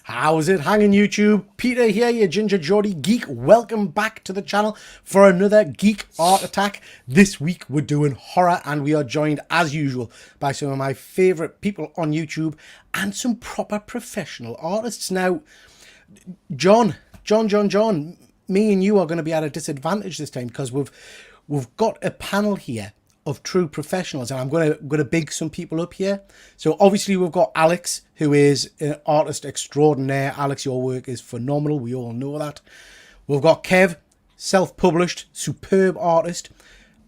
How's it hanging, YouTube? Peter here, your Ginger Geordie Geek. Welcome back to the channel for another Geek Art Attack. This week we're doing horror, and we are joined, as usual, by some of my favourite people on YouTube and some proper professional artists. Now, John, me and you are going to be at a disadvantage this time because we've got a panel here of true professionals, and I'm going to big some people up here. So obviously we've got Alex, who is an artist extraordinaire. Alex, your work is phenomenal. We all know that. We've got Kev, self-published, superb artist.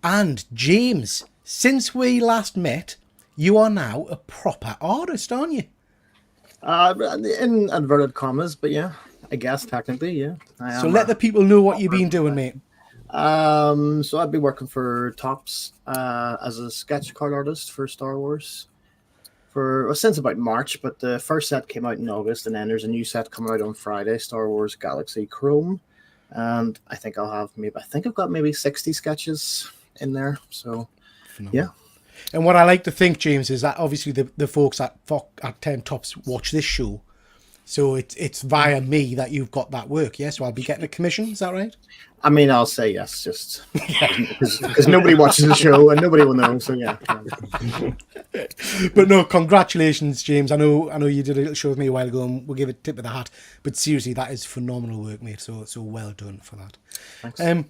And James, since we last met, you are now a proper artist, aren't you? In inverted commas, but yeah, I guess technically, yeah. So let the people know what you've been doing, mate. So I've been working for Tops as a sketch card artist for Star Wars since about March, but the first set came out in August, and then there's a new set coming out on Friday, Star Wars Galaxy Chrome, and I think I've got maybe 60 sketches in there. So phenomenal. Yeah. And what I like to think, James, is that obviously the folks at 10 Tops watch this show, so it's via me that you've got that work, yeah? So I'll be getting a commission, is that right? I mean, I'll say yes, just because nobody watches the show and nobody will know, so yeah. But no, congratulations, James. I know you did a little show with me a while ago, and we'll give it a tip of the hat. But seriously, that is phenomenal work, mate. So well done for that. Thanks.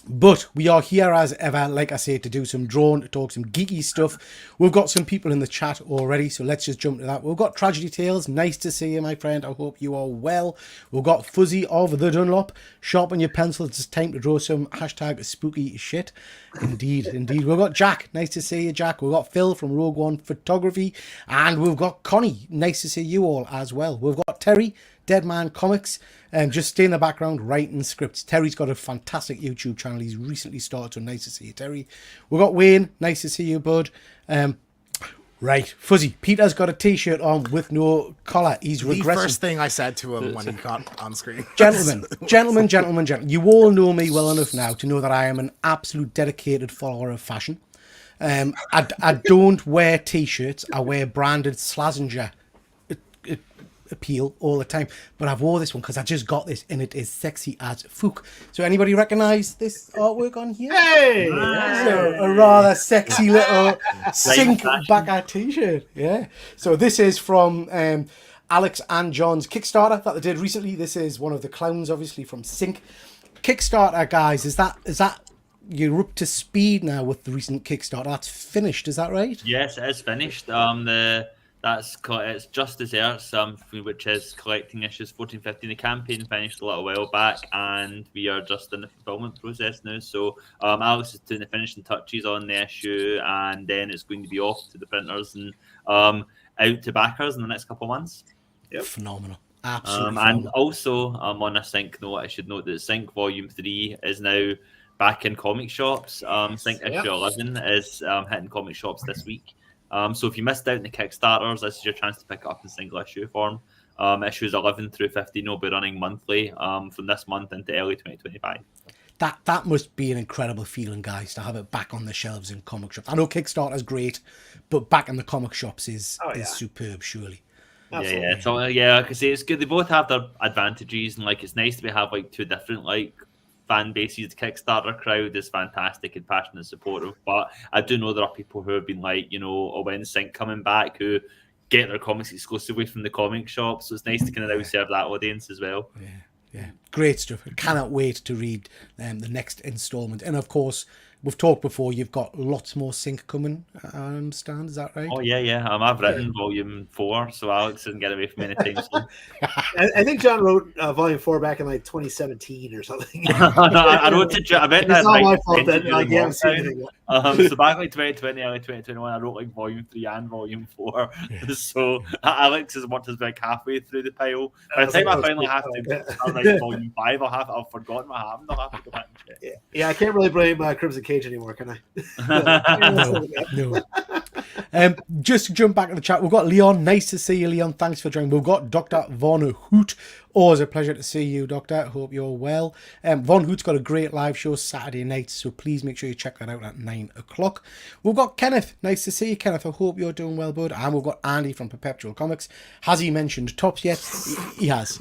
But we are here as ever, like I say, to do some drawn, to talk some geeky stuff. We've got some people in the chat already, so let's just jump to that. We've got Tragedy Tales. Nice to see you, my friend. I hope you are well. We've got Fuzzy of the Dunlop. Sharpen your pencils. It's time to draw some hashtag spooky shit. Indeed. We've got Jack. Nice to see you, Jack. We've got Phil from Rogue One Photography. And we've got Connie. Nice to see you all as well. We've got Terry, Dead Man Comics, and just stay in the background writing scripts. Terry's got a fantastic YouTube channel. He's recently started, so nice to see you, Terry. We've got Wayne. Nice to see you, bud. Right, Fuzzy. Peter's got a t-shirt on with no collar. He's regressing. The first thing I said to him when he got on screen. Gentlemen. You all know me well enough now to know that I am an absolute dedicated follower of fashion. I don't wear t-shirts. I wear branded Slazenger appeal all the time, but I've wore this one because I just got this and it is sexy as fuck. So anybody recognize this artwork on here? Hey, so a rather sexy little Sync back t-shirt. Yeah, so this is from Alex and John's Kickstarter that they did recently. This is one of the clowns, obviously, from Sync. Kickstarter, guys, is that you're up to speed now with the recent Kickstarter? That's finished, is that right? Yes, it is finished. It's Just Desserts, which is collecting issues 14, 15. The campaign finished a little while back, and we are just in the fulfillment process now. So Alex is doing the finishing touches on the issue, and then it's going to be off to the printers and out to backers in the next couple of months. Yep. Phenomenal. Absolutely. And also, on a Sync note, I should note that Sync Volume 3 is now back in comic shops. Sync issue 11 is hitting comic shops this week. So if you missed out on the Kickstarters, this is your chance to pick it up in single issue form. Issues 11 through 15 will be running monthly from this month into early 2025. That must be an incredible feeling, guys, to have it back on the shelves in comic shops. I know Kickstarter's great, but back in the comic shops is superb, surely. Absolutely. Yeah. So like I say, it's good. They both have their advantages, and like it's nice to have like two different fan bases. The Kickstarter crowd is fantastic and passionate and supportive, but I do know there are people who have been when Sync coming back, who get their comics exclusively from the comic shop, so it's nice to kind of now serve that audience as well. Yeah, great stuff. I cannot wait to read the next installment. And of course, we've talked before, you've got lots more Sync coming, I understand, is that right? Oh yeah. I've written volume 4, so Alex didn't get away from anything. I think John wrote volume 4 back in 2017 or something. I wrote it. I bet it's not my fault that I haven't seen anything yet. So back 2020, early 2021, I wrote volume 3 and volume 4. Yeah. So Alex has worked his back halfway through the pile. By the time I finally have to write volume 5, I've forgotten what happened. I'll have to go back and check. Yeah, I can't really blame Crimson Cage anymore, can I? No. Just to jump back to the chat, we've got Leon. Nice to see you, Leon. Thanks for joining. We've got Dr. Von Hoot. Always a pleasure to see you, Doctor. Hope you're well. Von Hoot's got a great live show Saturday night, so please make sure you check that out at 9 o'clock. We've got Kenneth. Nice to see you, Kenneth. I hope you're doing well, bud. And we've got Andy from Perpetual Comics. Has he mentioned Tops yet? He has.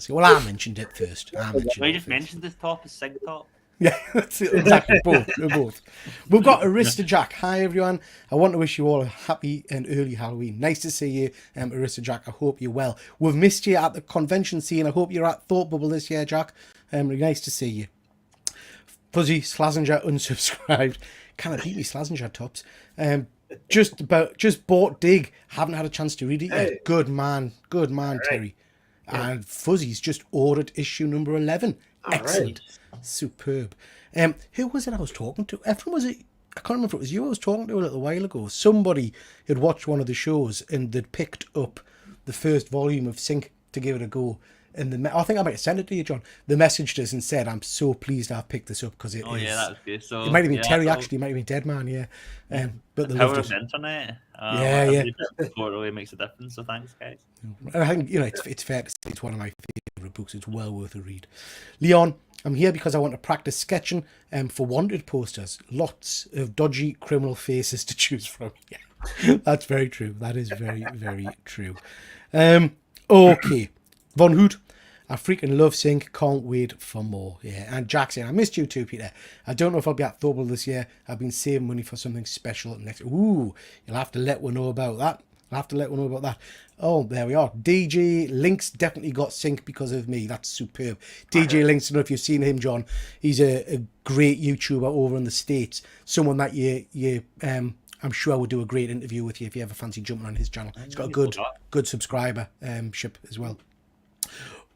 Well, I mentioned it first. We just mentioned this top is Sig Top. Yeah, that's it, exactly. Both. We've got Arista Jack. Hi, everyone. I want to wish you all a happy and early Halloween. Nice to see you, Arista Jack. I hope you're well. We've missed you at the convention scene. I hope you're at Thought Bubble this year, Jack. Nice to see you. Fuzzy Slazenger unsubscribed. Can I beat me Slazenger Tops? Just bought Dig. Haven't had a chance to read it yet. Hey. Good man, right. Terry. Yeah. And Fuzzy's just ordered issue number 11. Excellent. Right. Superb. Who was it I was talking to? Efren, was it? I can't remember if it was you I was talking to a little while ago. Somebody had watched one of the shows and they'd picked up the first volume of Sync to give it a go. And I think I might have sent it to you, John. They messaged us and said, "I'm so pleased I've picked this up because it is." Oh yeah, that was good. So it might have been Terry actually. It might have been Dead Man, yeah. But the power of the internet. Yeah. What really makes a difference. So thanks, guys. And I think it's fair to say it's one of my favourite books. It's well worth a read. Leon, I'm here because I want to practice sketching for wanted posters. Lots of dodgy criminal faces to choose from. Yeah, that's very true. That is very, very true. Okay. Von Hoot, I freaking love Sync. Can't wait for more. Yeah, and Jack saying, I missed you too, Peter. I don't know if I'll be at Thorble this year. I've been saving money for something special next. Ooh, you'll have to let one know about that. Oh, there we are. DJ Links definitely got Sync because of me. That's superb. DJ Links, I don't know if you've seen him, John. He's a great YouTuber over in the States. Someone that you I'm sure would do a great interview with you if you ever fancy jumping on his channel. He's got a good subscriber ship as well.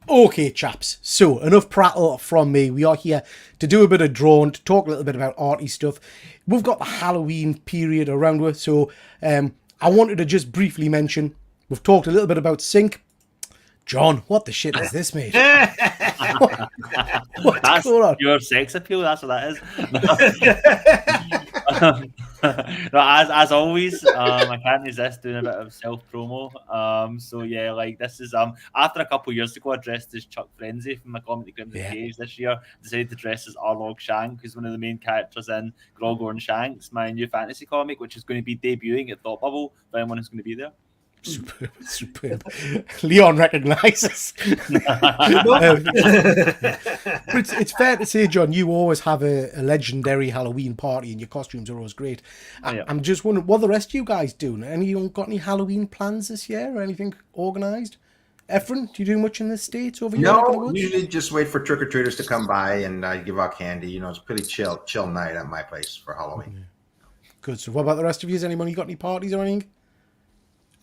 Okay, chaps, so enough prattle from me. We are here to do a bit of drone, to talk a little bit about arty stuff. We've got the Halloween period around us, so I wanted to just briefly mention, we've talked a little bit about Sync. John, what the shit is this, mate? That's your sex appeal, that's what that is. No, as always, I can't resist doing a bit of self-promo. So yeah, like this is after a couple of years ago I dressed as Chuck Frenzy from my comic The Crimson Cage. This year decided to dress as Arlog Shank, who's one of the main characters in Grogor and Shanks, my new fantasy comic, which is going to be debuting at Thought Bubble for anyone who's going to be there. Superb. Leon recognises. It's fair to say, John, you always have a legendary Halloween party and your costumes are always great. I'm just wondering, what the rest of you guys doing? Anyone got any Halloween plans this year or anything organised? Efren, do you do much in the States over here? No, usually just wait for trick-or-treaters to come by and give out candy. You know, it's a pretty chill night at my place for Halloween. Good. So what about the rest of you? Has anyone got any parties or anything?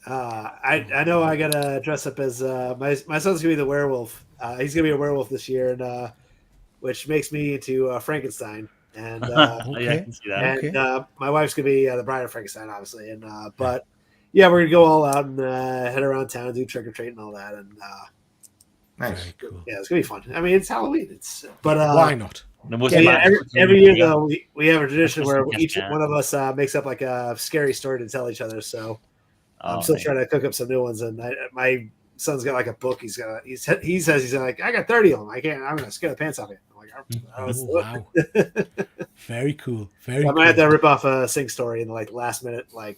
I know I gotta dress up as my son's gonna be the werewolf. He's gonna be a werewolf this year, and which makes me into Frankenstein. And yeah, I can see that. And my wife's gonna be the bride of Frankenstein, obviously. And but yeah, we're gonna go all out and head around town, do trick or treat and all that. And nice, cool. Yeah, it's gonna be fun. I mean, it's Halloween. But why not? Every year though, we have a tradition where each one of us makes up like a scary story to tell each other. So. I'm still trying to cook up some new ones, and my son's got like a book. He says he's like, I got 30 of them. I'm gonna scare the pants off you. I'm like, wow, very cool. I might have to rip off a Sync story in the last minute. Don't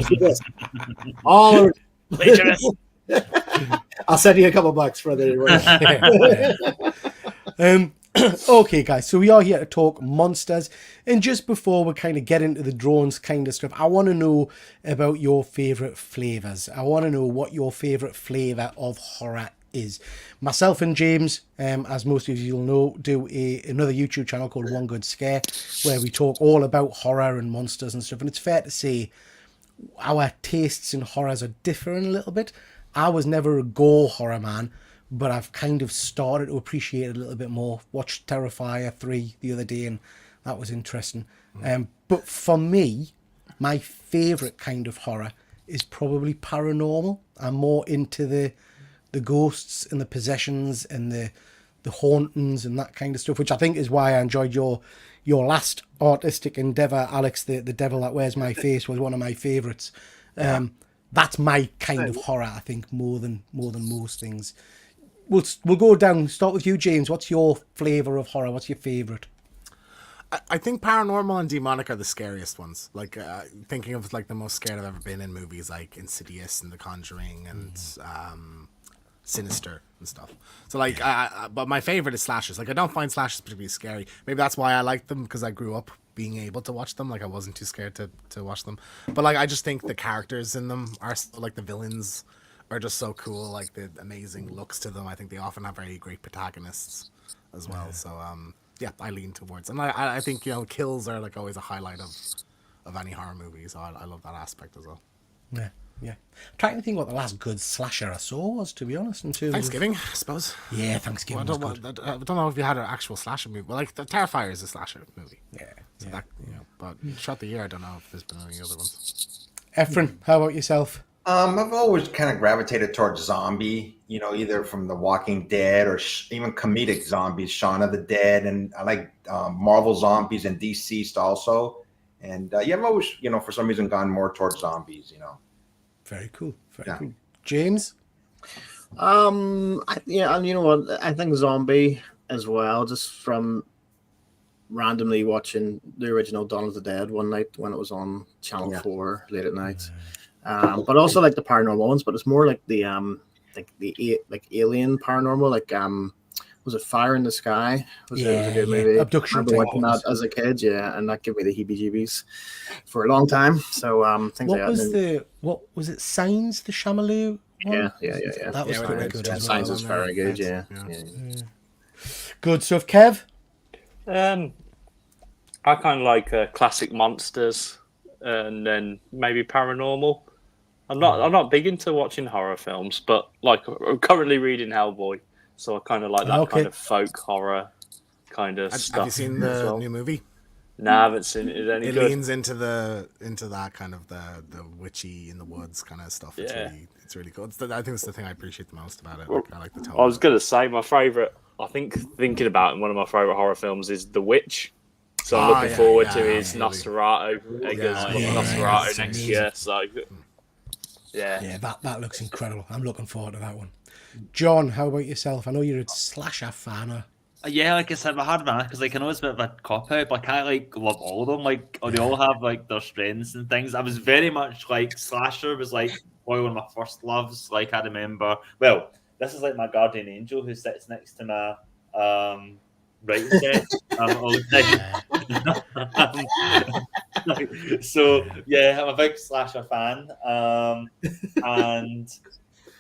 do this. All over. I'll send you a couple bucks for the. Okay, guys, so we are here to talk monsters, and just before we kind of get into the drones kind of stuff, I want to know about your favourite flavours. I want to know what your favourite flavour of horror is. Myself and James, as most of you will know, do another YouTube channel called One Good Scare, where we talk all about horror and monsters and stuff, and it's fair to say our tastes in horrors are different a little bit. I was never a gore horror man, but I've kind of started to appreciate it a little bit more. Watched Terrifier 3 the other day, and that was interesting. But for me, my favourite kind of horror is probably paranormal. I'm more into the ghosts and the possessions and the hauntings and that kind of stuff, which I think is why I enjoyed your your last artistic endeavor, Alex, the devil that wears my face, was one of my favorites. That's my kind of horror, I think, more than most things. We'll go down. Start with you, James. What's your flavor of horror? What's your favorite? I think paranormal and demonic are the scariest ones. Like thinking of like the most scared I've ever been in movies, like Insidious and The Conjuring and Sinister and stuff. So like, but my favorite is slashers. Like I don't find slashers particularly scary. Maybe that's why I like them, because I grew up being able to watch them. Like I wasn't too scared to watch them. But like I just think the characters in them are like the villains are just so cool. Like the amazing looks to them. I think they often have very great protagonists as well. So yeah, I lean towards, and I think kills are like always a highlight of any horror movie. So I love that aspect as well. Yeah. I'm trying to think what the last good slasher I saw was, to be honest. Thanksgiving, I suppose. Yeah, Thanksgiving was good. I don't know if you had an actual slasher movie. Well, like the Terrifier is a slasher movie. Yeah. So that, but throughout the year, I don't know if there's been any other ones. Efren, how about yourself? I've always kind of gravitated towards zombie, either from The Walking Dead or even comedic zombies, Shaun of the Dead, and I like Marvel zombies and DCeased also. And I've always, for some reason gone more towards zombies, Very cool. Very cool. James? And you know what? I think zombie as well, just from randomly watching the original Dawn of the Dead one night when it was on Channel 4 late at night. But also like the paranormal ones, but it's more like the alien paranormal, like was it Fire in the Sky? Was it a good movie? Abduction. I remember watching that as a kid, and that gave me the heebie-jeebies for a long time. So things what like was that. What was it? Signs, the Shamaloo one? Yeah. That was pretty good. As Signs well. was very good. Yeah. Good stuff, Kev. I kind of like classic monsters, and then maybe paranormal. I'm not big into watching horror films, but like I'm currently reading Hellboy, so I kind of like that kind of folk horror kind of stuff. Have you seen the new movie? No, I haven't seen it. Any good? It leans into that kind of the witchy in the woods kind of stuff. It's really cool. I think it's the thing I appreciate the most about it. I like the tone. I was gonna say my favorite. I think thinking about it, one of my favorite horror films is The Witch. So I'm looking forward to his Nosferatu. Nosferatu next year. So yeah, that looks incredible. I'm looking forward to that one. John, how about yourself? I know you're a slasher fan. Yeah, like I said, my hard man, because like I know it's a bit of a cop out, but I like love all of them. Like they all have like their strengths and things. I was very much like slasher was like one of my first loves. Like I remember, well, this is like my guardian angel who sits next to my writing desk all the time. So yeah, I'm a big slasher fan, and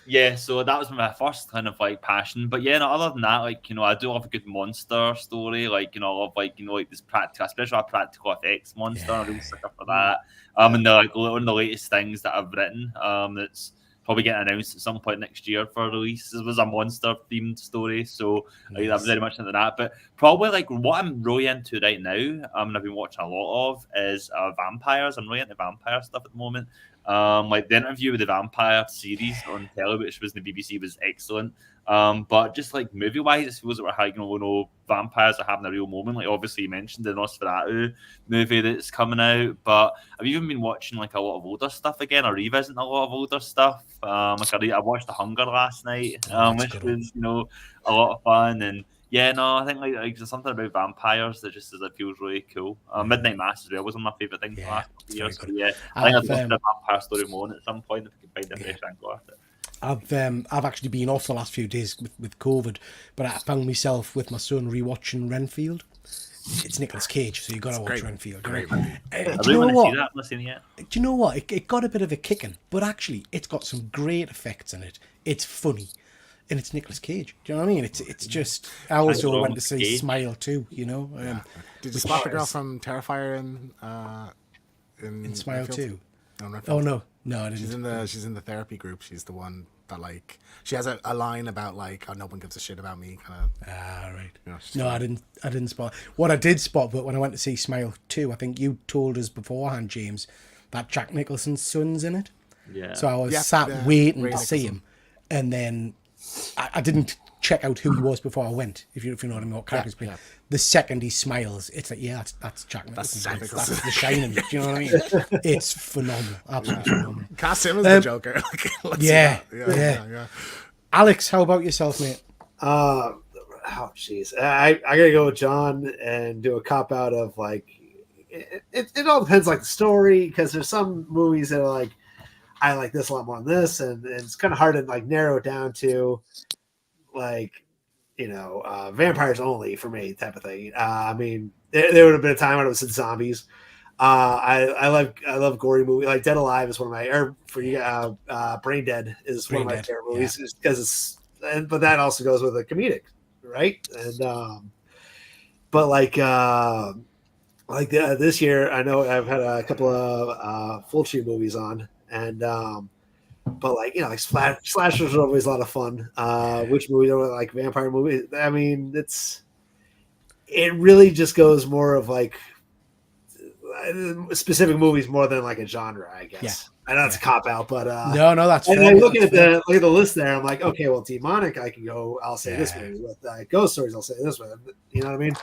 yeah, so that was my first kind of like passion. But yeah, no, other than that, like I do love a good monster story. Like I love like this practical, especially a practical effects monster. I'm really sucker for that. And they're like one of the latest things that I've written. That's probably getting announced at some point next year for release. It was a monster themed story, so like, I'm very much into that. But probably like what I'm really into right now, and I've been watching a lot of, is vampires. I'm really into vampire stuff at the moment. Like the interview with the vampire series on telly, which was in the BBC, was excellent. But just like movie wise, it feels like we're vampires are having a real moment. Like obviously you mentioned the Nosferatu movie that's coming out, but I've even been watching like a lot of older stuff again, or revisiting a lot of older stuff. Like I watched The Hunger last night, which was a lot of fun. And yeah, no, I think like there's something about vampires that just feels really cool. Midnight Mass as well was one of my favourite things the last couple of years. So, yeah, I think I'd love a vampire story more at some point if we can find a fresh angle at it. I've actually been off the last few days with COVID, but I found myself with my son rewatching Renfield. It's Nicolas Cage, so you got to watch Renfield. Great. Do you know what? I'm not seeing it yet. Do you know what? It got a bit of a kicking, but actually, it's got some great effects in it. It's funny, and it's Nicolas Cage. Do you know what I mean? It's just. I also went to see Smile too. Did you spot the girl from Terrifier in Smile too? Oh no, I didn't. She's in the therapy group. She's the one that like she has a line about like, oh, no one gives a shit about me, kind of. Right. No, I didn't spot. What I did spot, but when I went to see Smile 2, I think you told us beforehand, James, that Jack Nicholson's son's in it. Yeah. So I was sat waiting to see him, and then I didn't check out who he was before I went. If you know what I mean, what characters play. yeah. The second he smiles, it's like, yeah, that's Jack That's Nicholson. Jack Nicholson. That's The Shining. Do you know what I mean? It's phenomenal, absolutely phenomenal. Cast him as the Joker. Let's see Yeah, that. Yeah. Alex, how about yourself, mate? Oh, jeez. I gotta go with John and do a cop out of like it all depends like the story, because there's some movies that are like I like this a lot more than this, and it's kind of hard to like narrow it down to like vampires only for me type of thing. I mean, there would have been a time when it was in zombies. I love gory movies. Like Dead Alive is one of my, or for you, Brain Dead is one of my favorite movies because but that also goes with a comedic, right? And but this year, I know I've had a couple of full tree movies on, and but like like slashers are always a lot of fun. Which movie like vampire movies? I mean, it really just goes more of like specific movies more than like a genre, I guess. Yeah. I know it's a cop out, but no, that's fair. And looking at the list there, I'm like, okay, well, demonic, I can go. I'll say this way. With ghost stories, I'll say this way. You know what I mean?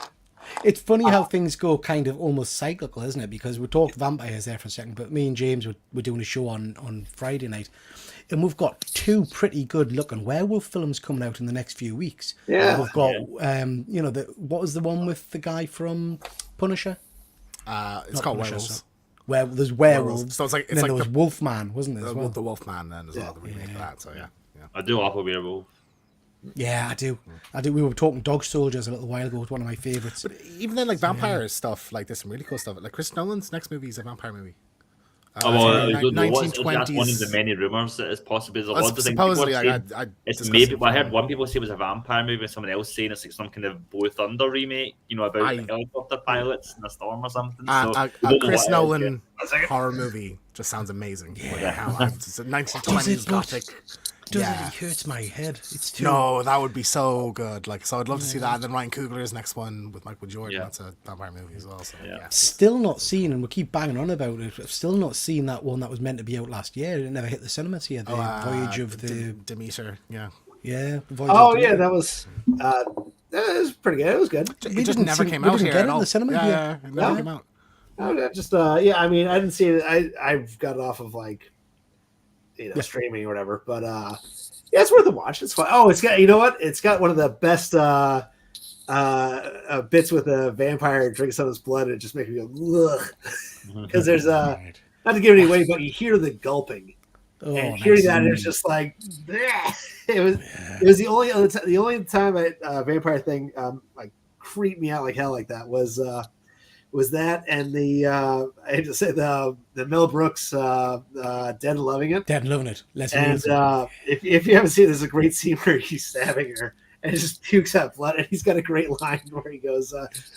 It's funny how things go kind of almost cyclical, isn't it? Because we talked vampires there for a second, but me and James were doing a show on Friday night, and we've got 2 pretty good looking werewolf films coming out in the next few weeks. Yeah, we've got what was the one with the guy from Punisher? It's Not called Punisher, Werewolves. so- Where there's werewolves. So it's like and then there was the Wolfman, wasn't there? As well? the Wolfman then as well, the remake of that. So yeah. I do love a werewolf. Yeah, I do. We were talking Dog Soldiers a little while ago. It's one of my favourites. But even then, like vampire stuff, like there's some really cool stuff. Like Chris Nolan's next movie is a vampire movie. I don't know. That's 1920s. one of the many rumors that it's possibly. There's a lot of things. Supposedly, It's maybe. Well, I heard one people say it was a vampire movie, and someone else saying it's like some kind of Blue Thunder remake. About helicopter pilots in a storm or something. A Chris Nolan horror movie just sounds amazing. Yeah. It's a 1920s gothic. It hurts my head. It's too... No, that would be so good. Like, so I'd love to see that. And then Ryan Coogler's next one with Michael Jordan. That's a vampire movie as well. So, Still not seen, and we keep banging on about it. I've still not seen that one that was meant to be out last year. It never hit the cinemas here. The Voyage of the Demeter. Yeah. Yeah. That was. That was pretty good. It was good. It just never came out here get at it all. In the cinema. Yeah, it never came out. I mean, I didn't see it. I've got it off of like, streaming or whatever. But it's worth a watch. It's fun. Oh, it's got. You know what? It's got one of the best bits with a vampire drinking some of his blood, and it just makes me go ugh. Because there's not to give it away, but you hear the gulping. Oh, and hearing that, it's just like bleh. It was the only time a vampire thing like creeped me out like hell like that was that, and the I hate to say the Mel Brooks Dead and Loving It. Dead and Loving It. And if you haven't seen it, there's a great scene where he's stabbing her and it just pukes out blood, and he's got a great line where he goes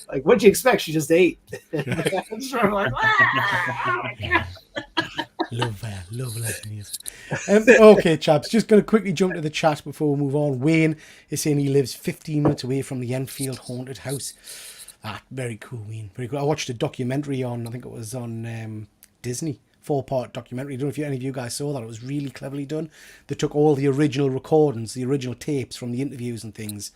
like, "What'd you expect? She just ate." I'm sort of like, Love that music. Okay, chaps, just going to quickly jump to the chat before we move on. Wayne is saying he lives 15 minutes away from the Enfield haunted house. Very cool, Wayne. Very cool. I watched a documentary I think it was on Disney, 4-part documentary. I don't know if any of you guys saw that. It was really cleverly done. They took all the original recordings, the original tapes from the interviews and things,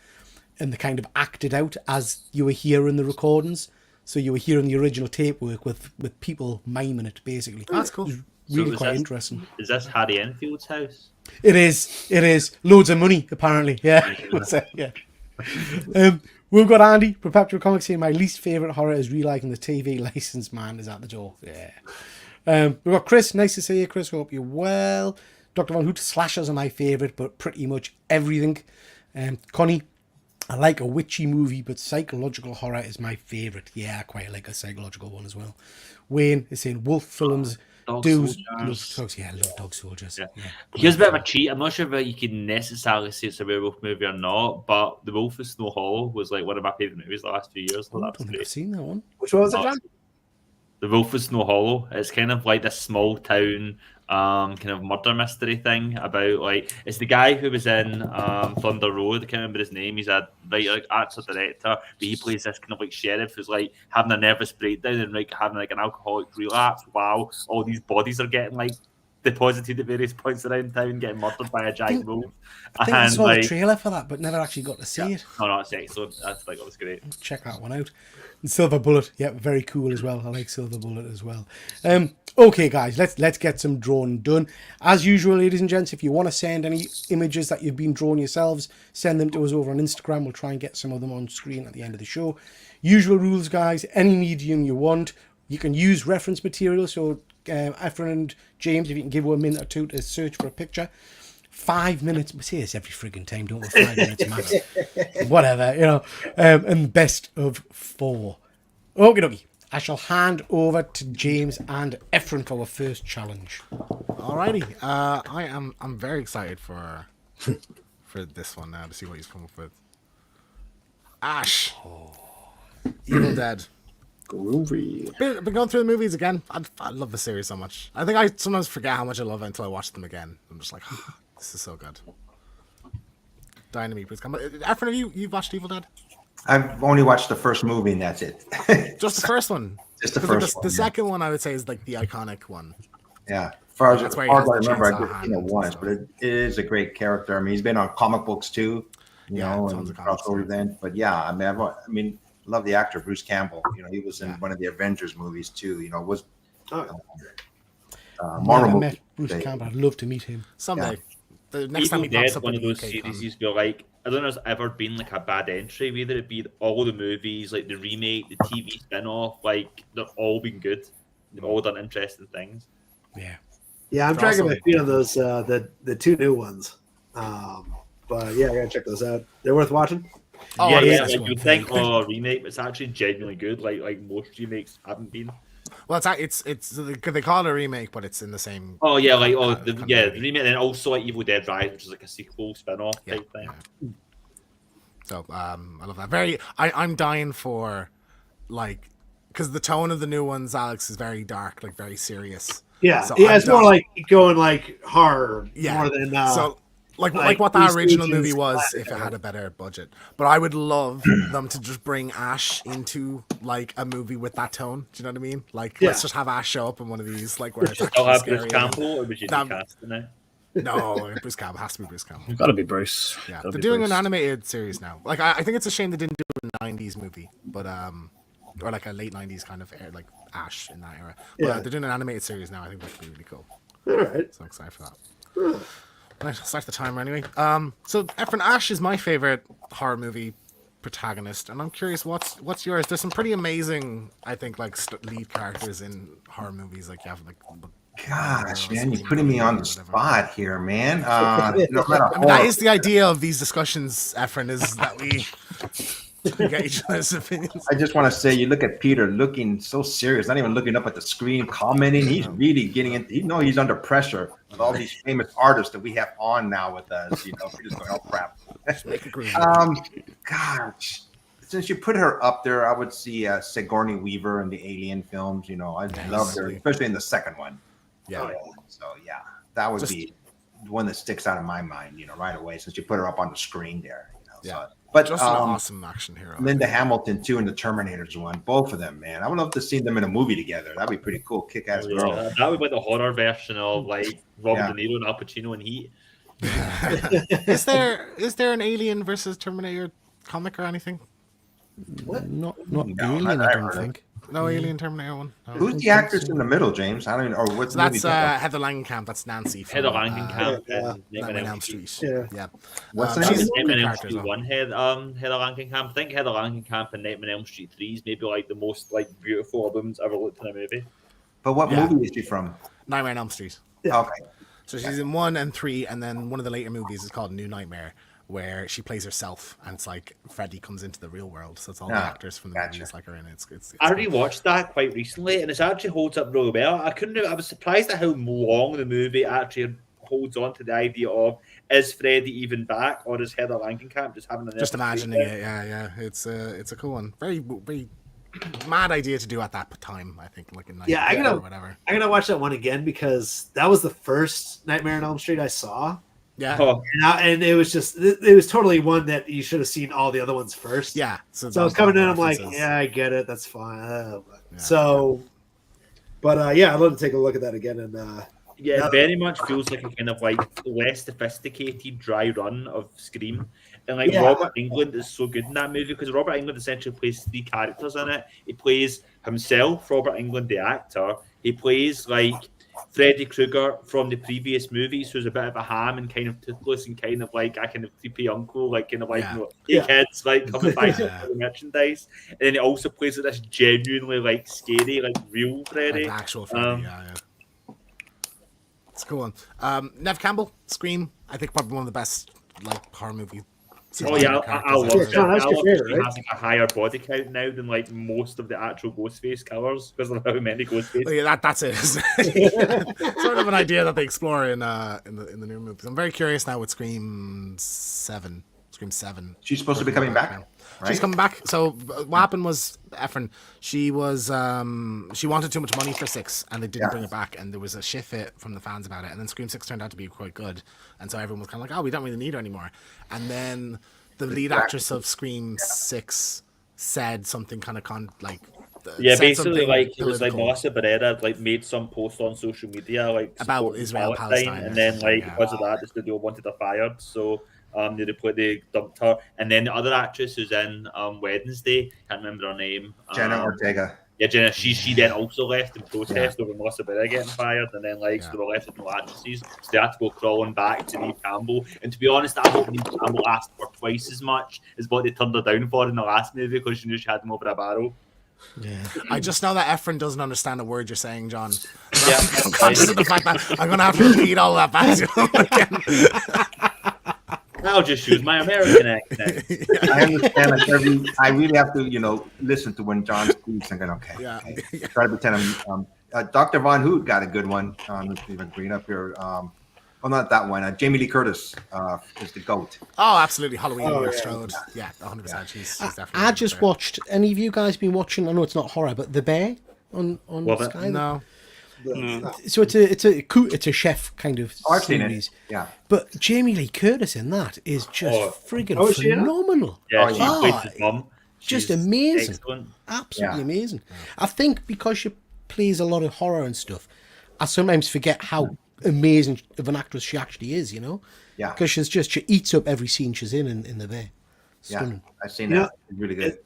and they kind of acted out as you were hearing the recordings. So you were hearing the original tape work with people miming it, basically. That's cool. Really quite interesting. Is this Harry Enfield's house? It is. Loads of money, apparently. Yeah. We've got Andy, Perpetual Comics, saying my least favourite horror is reliking the TV license man is at the door. Yeah. We've got Chris. Nice to see you, Chris. Hope you're well. Dr. Von Hoot, slashers are my favourite, but pretty much everything. Connie, I like a witchy movie, but psychological horror is my favourite. Yeah, I quite like a psychological one as well. Wayne is saying wolf films. Dog Love Soldiers. I love Dog Soldiers. Yeah. Here's a bit of a cheat. I'm not sure if you can necessarily say it's a werewolf movie or not, but The Wolf of Snow Hollow was like one of my favourite movies the last few years. I don't think I've seen that one. which one was it, John? The Wolf of Snow Hollow. It's kind of like this small town kind of murder mystery thing about like it's the guy who was in Thunder Road. I can't remember his name. He's a writer, actor, director, but he plays this kind of like sheriff who's like having a nervous breakdown and like having like an alcoholic relapse. Wow, all these bodies are getting like deposited at various points around town, getting murdered by a giant wolf. I think I And saw the like, trailer for that, but never actually got to see it. no, it's excellent. I think it was great. Check that one out. And Silver Bullet, yeah, very cool as well. I like Silver Bullet as well. Okay, guys, let's get some drawing done. As usual, ladies and gents, if you want to send any images that you've been drawing yourselves, send them to us over on Instagram. We'll try and get some of them on screen at the end of the show. Usual rules, guys. Any medium you want. You can use reference material. So, Efren and James, if you can give them a minute or two to search for a picture. 5 minutes. We say this every frigging time, don't we? 5 minutes max. Whatever, you know. And best of 4. Okie dokie. I shall hand over to James and Efren for our first challenge. Alrighty. I'm very excited for this one now to see what he's come up with. Ash. Evil Dead. Groovy. Been going through the movies again. I love the series so much. I think I sometimes forget how much I love it until I watch them again. I'm just like, this is so good. Dynamite, please come. Efren, have you've watched Evil Dead? I've only watched the first movie and that's it. Just the first one. Just the first one. The second one, I would say, is like the iconic one. Yeah. As far as I remember, I chainsaw just once, but it is a great character. I mean, he's been on comic books too, you know, and crossover event. But yeah, I mean, love the actor Bruce Campbell. You know, he was in one of the Avengers movies too. You know, was Marvel met Bruce Campbell. I'd love to meet him someday. Yeah. The next Evil time he pops Dead, up one in of the those UK series used to be like, I don't know if there's ever been like a bad entry, whether it be all the movies, like the remake, the TV spin-off, like they've all been good. They've all done interesting things. Yeah. Yeah, I'm tracking my feet on those the 2 new ones. But yeah, I gotta check those out. They're worth watching. Oh, yeah. Like you think, oh, remake, but it's actually genuinely good. Like most remakes haven't been. Well, it's they call it a remake, but it's in the same. Oh yeah, like the remake, and then also like Evil Dead Rise, which is like a sequel spin-off type thing. Yeah. So I love that. I'm dying for, like, because the tone of the new ones, Alex, is very dark, like very serious. Yeah, so it's more like going like horror more than so. Like what that original movie was if it had a better budget. But I would love them to just bring Ash into like a movie with that tone. Do you know what I mean? Like let's just have Ash show up in one of these like where it's actually have scary. Bruce Campbell or would you cast it? No, Bruce Campbell has to be Bruce Campbell. Gotta be Bruce. Yeah, they're doing an animated series now. Like I think it's a shame they didn't do a '90s movie, but or like a late '90s kind of like Ash in that era. But they're doing an animated series now. I think that could be really cool. All right, so I'm excited for that. Right, I'll start the timer anyway. So Efren, Ash is my favorite horror movie protagonist, and I'm curious, what's yours? There's some pretty amazing, I think, like lead characters in horror movies. Like you have like. Gosh, man, you're putting me on the spot here, man. No that is the idea of these discussions, Efren, is that we get each other's opinions. I just want to say, you look at Peter looking so serious, not even looking up at the screen, commenting. He's really getting into. He's under pressure with all these famous artists that we have on now with us. You know, Peter's going, oh crap. Gosh, since you put her up there, I would see Sigourney Weaver in the Alien films. You know, I love her, especially in the second one. Yeah. So yeah, that would be one that sticks out in my mind. You know, right away since you put her up on the screen there. You know, yeah. So, but just an awesome action hero. Linda Hamilton too in the Terminators one. Both of them, man. I would love to see them in a movie together. That'd be pretty cool. Kick-ass girl. That would be the horror version of like Robert De Niro and Al Pacino and Heat. Is there an Alien versus Terminator comic or anything? What? Not Alien, I don't think. No Alien Terminator one. No. Who's the actress in the middle, James? I don't even. Or what's that's Heather Langenkamp. That's Nancy. From, Heather Langenkamp. Nightmare on Elm Street. Yeah. What's the she's Nightmare on Elm Street 1. Heather Langenkamp. I think Heather Langenkamp and Nightmare on Elm Street 3 is maybe like the most like beautiful woman's ever looked in a movie. But what movie is she from? Nightmare on Elm Street. Yeah. Okay. So she's in 1 and 3, and then one of the later movies is called New Nightmare, where she plays herself, and it's like Freddy comes into the real world. So it's all the actors from the movies like her in it. It's I rewatched that quite recently, and it actually holds up really well. I was surprised at how long the movie actually holds on to the idea of, is Freddy even back, or is Heather Langenkamp just having an just imagining it? Yeah. It's a cool one. Very mad idea to do at that time. I think like in or whatever. I gotta watch that one again because that was the first Nightmare on Elm Street I saw. Yeah, and it was totally one that you should have seen all the other ones first. Yeah, so I was coming in, I'm like, yeah, I get it, that's fine. I'd love to take a look at that again. And Yeah, it very much feels like a kind of like less sophisticated dry run of Scream. And like Yeah. Robert Englund is so good in that movie because Robert Englund essentially plays three characters in it. He plays himself, Robert Englund, the actor. He plays like Freddy Krueger from the previous movies, who's a bit of a ham and kind of toothless and kind of like a kind of creepy uncle, like kind of like, Yeah. you know, hey Yeah. kids, like coming by to Yeah. the merchandise. And then he also plays like this genuinely like scary, like real Like Freddy. the actual Freddy, yeah. It's a cool one. Nev Campbell, Scream. I think probably one of the best like horror movie. Oh yeah, I love Yeah, it. John, that's I your love that favorite, she right? has like a higher body count now than like most of the actual Ghostface killers because of how many Ghostface. Oh, yeah, that's it. Sort of an idea that they explore in the new movies. I'm very curious now with Scream 7. Scream 7. She's supposed to be coming back. now. Right? She's coming back. So what happened was, Efren, she was she wanted too much money for 6, and they didn't Yeah. bring it back, and there was a shit fit from the fans about it. And then Scream 6 turned out to be quite good, and so everyone was kind of like, oh, we don't really need her anymore. And then the lead actress of Scream 6 said something kind of Yeah, said basically something like it was like political. Melissa Barrera like made some post on social media like About supporting Israel, Palestine, and or then something, like yeah. because of that the studio wanted her fired, so they dumped her. And then the other actress who's in Wednesday, can't remember her name. Jenna Ortega. Yeah, Jenna. She then also left in protest over Melissa Barrera getting fired, and then like so they were left with no actresses, so they had to go crawling back to Neve Campbell. And to be honest, I hope Neve Campbell asked for twice as much as what they turned her down for in the last movie because she knew she had them over a barrel. Yeah. I just know that Efren doesn't understand a word you're saying, John. Yeah, I'm conscious of the fact that I'm going to have to repeat all that back to him again. I'll just use my American accent. I understand. I really have to, listen to when John speaks and go, okay. Yeah. Okay. Try to pretend I'm. Dr. Von Hoot got a good one. Let's see if I can bring it up here. Not that one. Jamie Lee Curtis is the GOAT. Oh, absolutely. Halloween Oh, Laurie yeah. Strode. Yeah, 100%. She's definitely. I just there. watched. Any of you guys been watching? I know it's not horror, but The Bear on Love it. Sky. No. So it's a chef kind of Oh, I've seen it. series. Yeah. But Jamie Lee Curtis in that is just friggin' Oh, is she in it? phenomenal. Yeah, Oh, she yeah. plays his mum. Just She's amazing. Excellent. Absolutely Yeah. amazing. I think because she plays a lot of horror and stuff, I sometimes forget how amazing of an actress she actually is, Yeah. Because she eats up every scene she's in The Bear. Yeah. Stunning. I've seen Yeah. that. It's really good.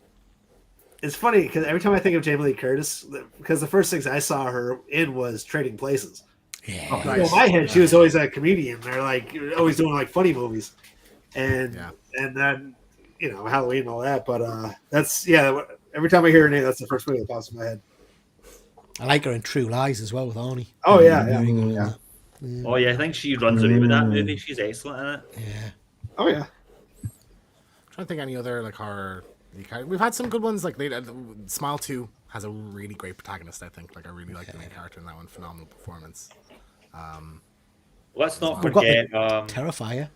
It's funny because every time I think of Jamie Lee Curtis, because the first things I saw her in was Trading Places. Yeah. Oh, In my head, she was always a comedian. They're like always doing like funny movies, and Yeah. and then Halloween and all that. But that's every time I hear her name, that's the first movie that pops in my head. I like her in True Lies as well with Arnie. Oh yeah, yeah, Very good in Yeah. that. Oh yeah, I think she runs away with that movie. She's excellent in it. Yeah. oh yeah. Trying to think any other like horror. We've had some good ones. Like Smile 2 has a really great protagonist. I think. Like I really like the main character in that one. Phenomenal performance. Let's not We've got forget. Terrifier.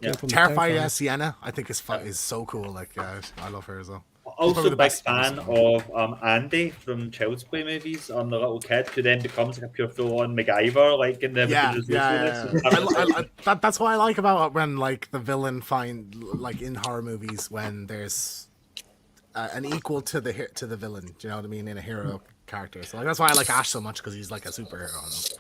Yeah. From the Terrifier, yeah, Sienna. I think is so cool. Like I love her as well. Also, probably the big best fan person. of Andy from Child's Play movies. The little kid who then becomes like a pure full-on MacGyver, like in the That's what I like about it when like the villain find like in horror movies when there's an equal to the villain. Do you know what I mean? In a hero character, so like that's why I like Ash so much because he's like a superhero.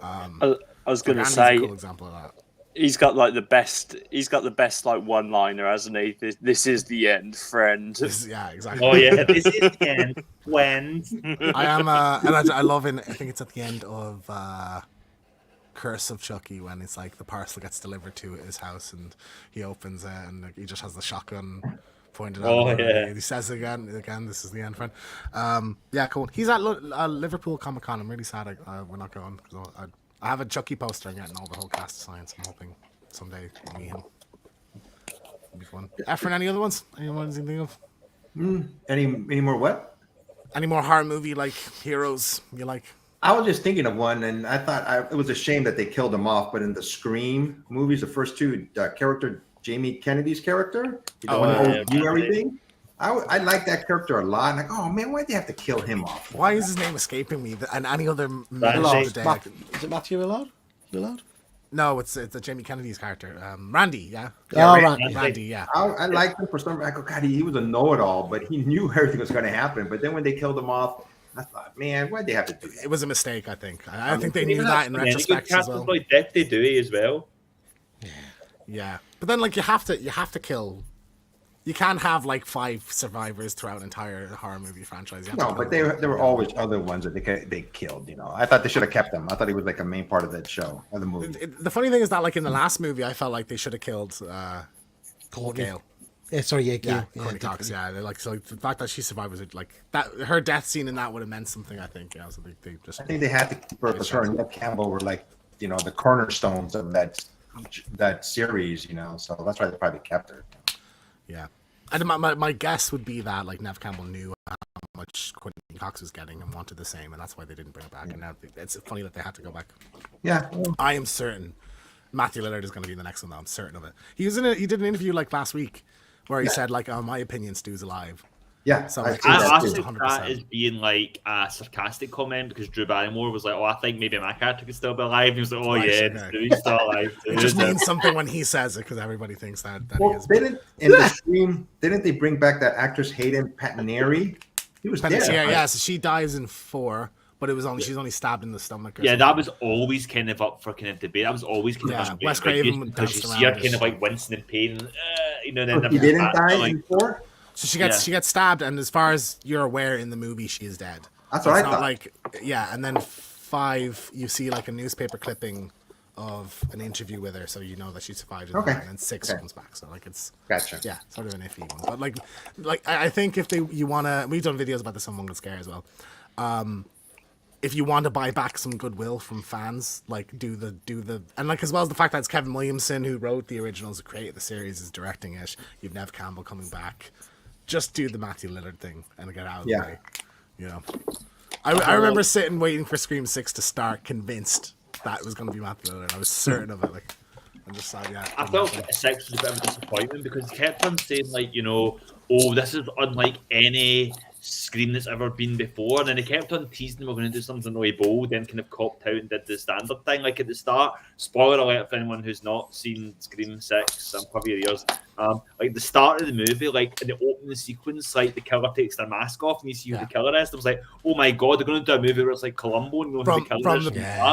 I was going to Andy's say a cool example of that. he's got the best like one-liner, hasn't he? This is the end, friend. Yeah, exactly. Oh yeah, this is the end. When I am, and I love I think it's at the end of Curse of Chucky when it's like the parcel gets delivered to his house and he opens it and like, he just has the shotgun pointed at Oh, him. yeah. And he says again, this is the end, friend. Yeah, cool. He's at Liverpool Comic Con. I'm really sad we're not going because I have a Chucky poster and getting all the whole cast of science. I'm hoping someday to meet him. It'll be fun. Efren, any other ones? Anyone you think of? Any more what? Any more horror movie like heroes you like? I was just thinking of one, and I thought it was a shame that they killed him off. But in the Scream movies, the first two, character Jamie Kennedy's character, the one who knew everything. I like that character a lot. Like, oh man, why'd they have to kill him off? Why is his name escaping me? And any other Randy. today? Is it Matthew Willard? No, it's Jamie Kennedy's character. Randy, yeah. Oh, Randy. Randy, yeah. I liked him for some reason. I go, God, he was a know-it-all, but he knew everything was going to happen. But then when they killed him off, I thought, man, why'd they have to do that? It was a mistake, I think. I think they knew that in Any good retrospect as well. Captain Death they do as well. Yeah, but then like you have to kill. You can't have like 5 survivors throughout an entire horror movie franchise. You have to No, kill but them. there were always other ones that they killed. You know, I thought they should have kept them. I thought he was like a main part of that show of the movie. The funny thing is that like in the last movie, I felt like they should have killed Gale. Sorry, yeah, Yeah, yeah, Courtney Cox. Yeah, they're like so the fact that she survived was like that. Her death scene in that would have meant something. I think. Yeah, so they just. I think they had to keep her because her and Neve Campbell were like, you know, the cornerstones of that series. You know, so that's why they probably kept her. Yeah, and my guess would be that like Neve Campbell knew how much Courtney Cox was getting and wanted the same, and that's why they didn't bring it back. And now it's funny that they had to go back. Yeah, I am certain Matthew Lillard is going to be in the next one. Though I'm certain of it. He did an interview like last week where he said like, "Oh, my opinion, Stu's alive." yeah. So, I like, see I that too. think 100%. that is being like a sarcastic comment because Drew Barrymore was like, "Oh, I think maybe my character could still be alive." And he was like, "Oh Right, yeah, okay. he's still alive." It just means something when he says it because everybody thinks that he Well, is. didn't they bring back that actress Hayden Panettiere? He was dead. Yeah, right? yeah. So she dies in 4, but she's only stabbed in the stomach. Or Yeah, something. that was always kind of up for kind of debate. That was always kind Yeah, of Wes Craven would because you dance see her around kind it. of like wincing in pain, you know. Oh, Then he didn't die like, before. So she gets stabbed, and as far as you're aware in the movie, she is dead. That's So what it's I not thought. like and then 5, you see like a newspaper clipping of an interview with her, so you know that she survived. Okay. And then 6 Okay. comes back, so like it's Gotcha. yeah, sort of an iffy one. But like I think if you wanna, we've done videos about this on One Scare as well. If you want to buy back some goodwill from fans, like do the and like as well as the fact that it's Kevin Williamson who wrote the originals, who created the series, is directing it. You've Neve Campbell coming back. Just do the Matthew Lillard thing and get out of the way. You know, I remember sitting waiting for Scream 6 to start, convinced that it was going to be Matthew Lillard. I was certain of it. Like, I'm just like, yeah. I felt 6 was a bit of a disappointment because he kept on saying like, you know, oh, this is unlike any Scream that's ever been before, and then he kept on teasing we're going to do something really bold, then kind of copped out and did the standard thing. Like at the start, spoiler alert for anyone who's not seen Scream 6, I'm probably your ears. Like the start of the movie, like in the opening sequence, like the killer takes their mask off and you see who the killer is. I was like, oh my god, they're going to do a movie where it's like Columbo and you know who the killer is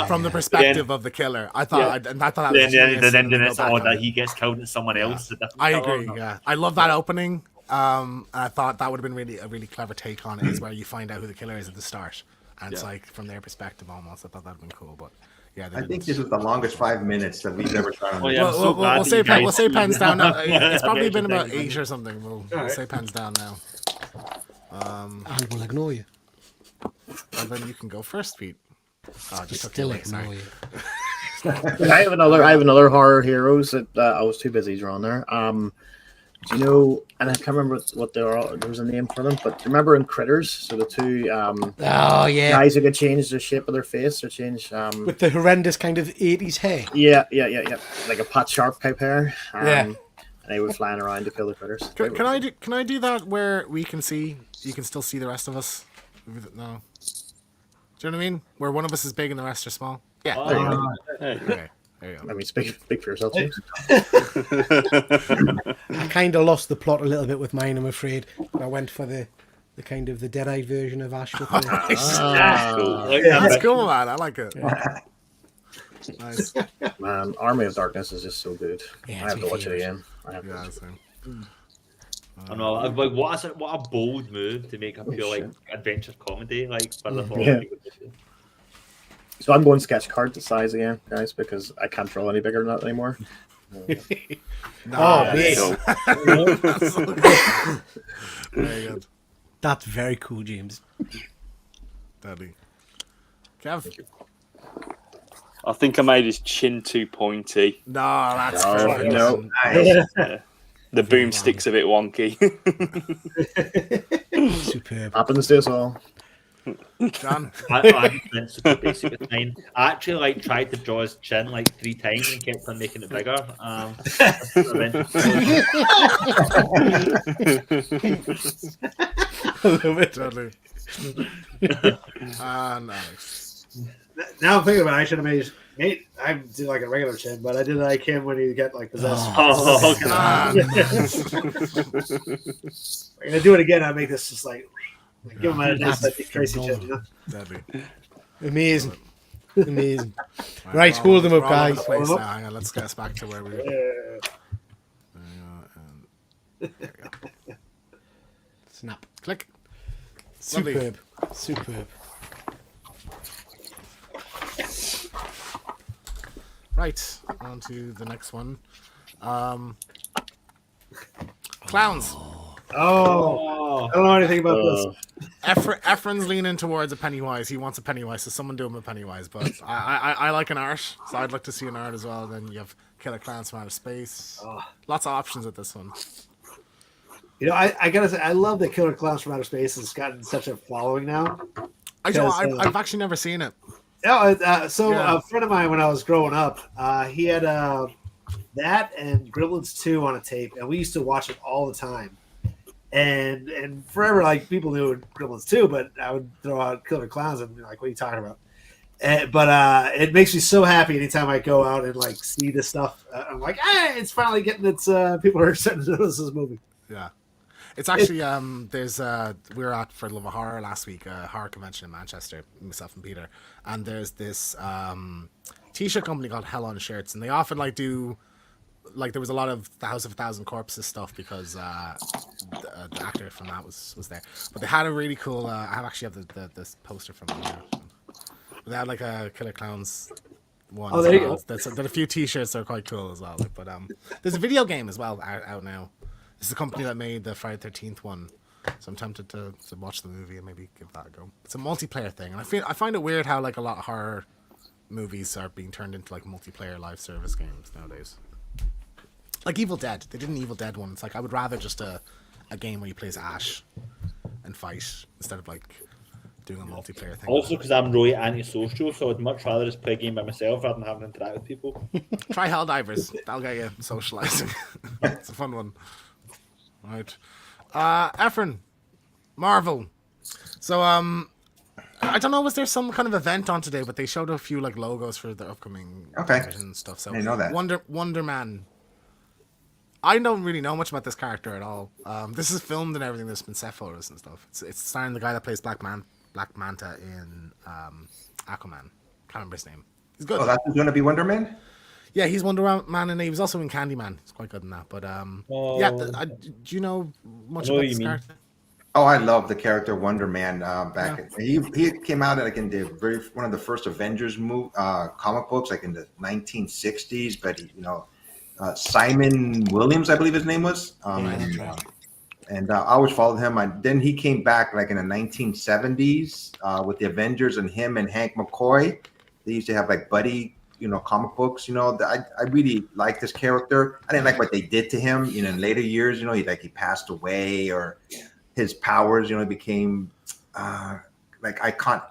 from the perspective of the killer. I thought, and I thought that was genius, then and it's go back odd on that it. he gets killed and someone else is a different I killer. agree. Yeah, I love that opening. And I thought that would have been a really clever take on it, is where you find out who the killer is at the start, and it's like from their perspective almost. I thought that'd been cool, but yeah, I think this is the longest 5 minutes that we've ever done. Oh, yeah. I'm so glad we'll that say you guys- we'll say pens down now. It's probably Yeah, been about thank you. 8 or something. We'll say pens down now. And we'll ignore you. Well, then you can go first, Pete. Oh, I just took Still your way, ignore sorry. you. I have another horror heroes that I was too busy drawing there. Do you know? And I can't remember what there was a name for them, but do you remember in Critters? So the two Oh yeah, guys who could change the shape of their face or change. with the horrendous kind of 80s hair. Yeah, like a Pat Sharp type hair. Yeah. And they were flying around to kill the critters. Can I do that where we can see, you can still see the rest of us? No. Do you know what I mean? Where one of us is big and the rest are small? Yeah. Oh, There you go. Okay. There you I go. mean, speak for yourself, James. I kind of lost the plot a little bit with mine, I'm afraid. I went for the kind of the dead-eyed version of Ash with the, That's cool, man. I like it. Nice. Man, Army of Darkness is just so good. Yeah, I have it's to my watch it favourite. again. I have to. Yeah, same. I know, like what a bold move to make a pure like adventure comedy, like for the whole Yeah. So I'm going sketch card to size again, guys, because I can't draw any bigger than that anymore. Oh, wait. Very good. That's very cool, James. Deadly. Kev? I think I made his chin too pointy. No, that's Oh, perfect. no. The boomstick's a bit wonky. Superb. Happens to us all. John? I went super basic with mine. I actually like tried to draw his chin like 3 times and kept on making it bigger. Deadly. And Alex. Now I'm thinking about it, I should have made I did like a regular chin, but I did like him when he got like possessed. Oh, God. I'm gonna do it again. I make this just like Give him a nice That's Dick Tracy shit, you know? Deadly. Amazing. Amazing. Right, Right, we're hold all- them up, we're all over guys. the place Hold now. them Hang on, let's get us back to where we were. There we go. Snap. Click. Lovely. Superb. Superb. Right, on to the next one. Clowns. Oh, I don't know anything about this. Efren's leaning towards a Pennywise. He wants a Pennywise, so someone do him a Pennywise. But I like an art, so I'd like to see an art as well. Then you have Killer Clowns from Outer Space. Lots of options with this one. You know, I gotta say, I love that Killer Clowns from Outer Space has gotten such a following now. I've actually never seen it. Yeah, Yeah. a friend of mine when I was growing up, he had that and Gremlins 2 on a tape, and we used to watch it all the time. And forever, like, people knew Gremlins 2, but I would throw out Killer Clowns and be like, what are you talking about? But it makes me so happy anytime I go out and like see this stuff. I'm like, hey, it's finally getting its people are starting to notice this movie. Yeah. It's actually there's we were at for Love of Horror last week, a horror convention in Manchester, myself and Peter, and there's this t-shirt company called Hell on Shirts, and they often like do like there was a lot of House of a Thousand Corpses stuff because the actor from that was there, but they had a really cool. I actually have this poster from them here. They had like a Killer Clowns one. Oh, there you go. There's a few t-shirts that are quite cool as well. Like, but there's a video game as well out now. This is the company that made the Friday 13th one, so I'm tempted to watch the movie and maybe give that a go. It's a multiplayer thing, and I find it weird how like a lot of horror movies are being turned into like multiplayer live service games nowadays. Like Evil Dead, they did an Evil Dead one. It's like I would rather just a game where you play as Ash and fight instead of like doing a multiplayer thing. Also, because I'm really antisocial, so I'd much rather just play a game by myself rather than having to interact with people. Try Helldivers. That'll get you socializing. It's a fun one. Right. Efren, Marvel. So, I don't know, was there some kind of event on today, but they showed a few like logos for the upcoming and stuff. So I didn't know that. Wonder Man. I don't really know much about this character at all. This is filmed and everything. There's been set photos and stuff. It's starring the guy that plays Black Manta in Aquaman. Can't remember his name. He's good. Oh, that's going to be Wonder Man? Yeah, he's Wonder Man, and he was also in Candyman. He's quite good in that. But do you know much I know about what you this mean. character? Oh, I love the character Wonder Man. He came out like in the one of the first Avengers comic books, like in the 1960s. But Simon Williams, I believe his name was. And I always followed him. Then he came back like in the 1970s with the Avengers, and him and Hank McCoy. They used to have like buddy, comic books. I really like this character. I didn't like what they did to him. In later years, he passed away, or his powers, became like ionic,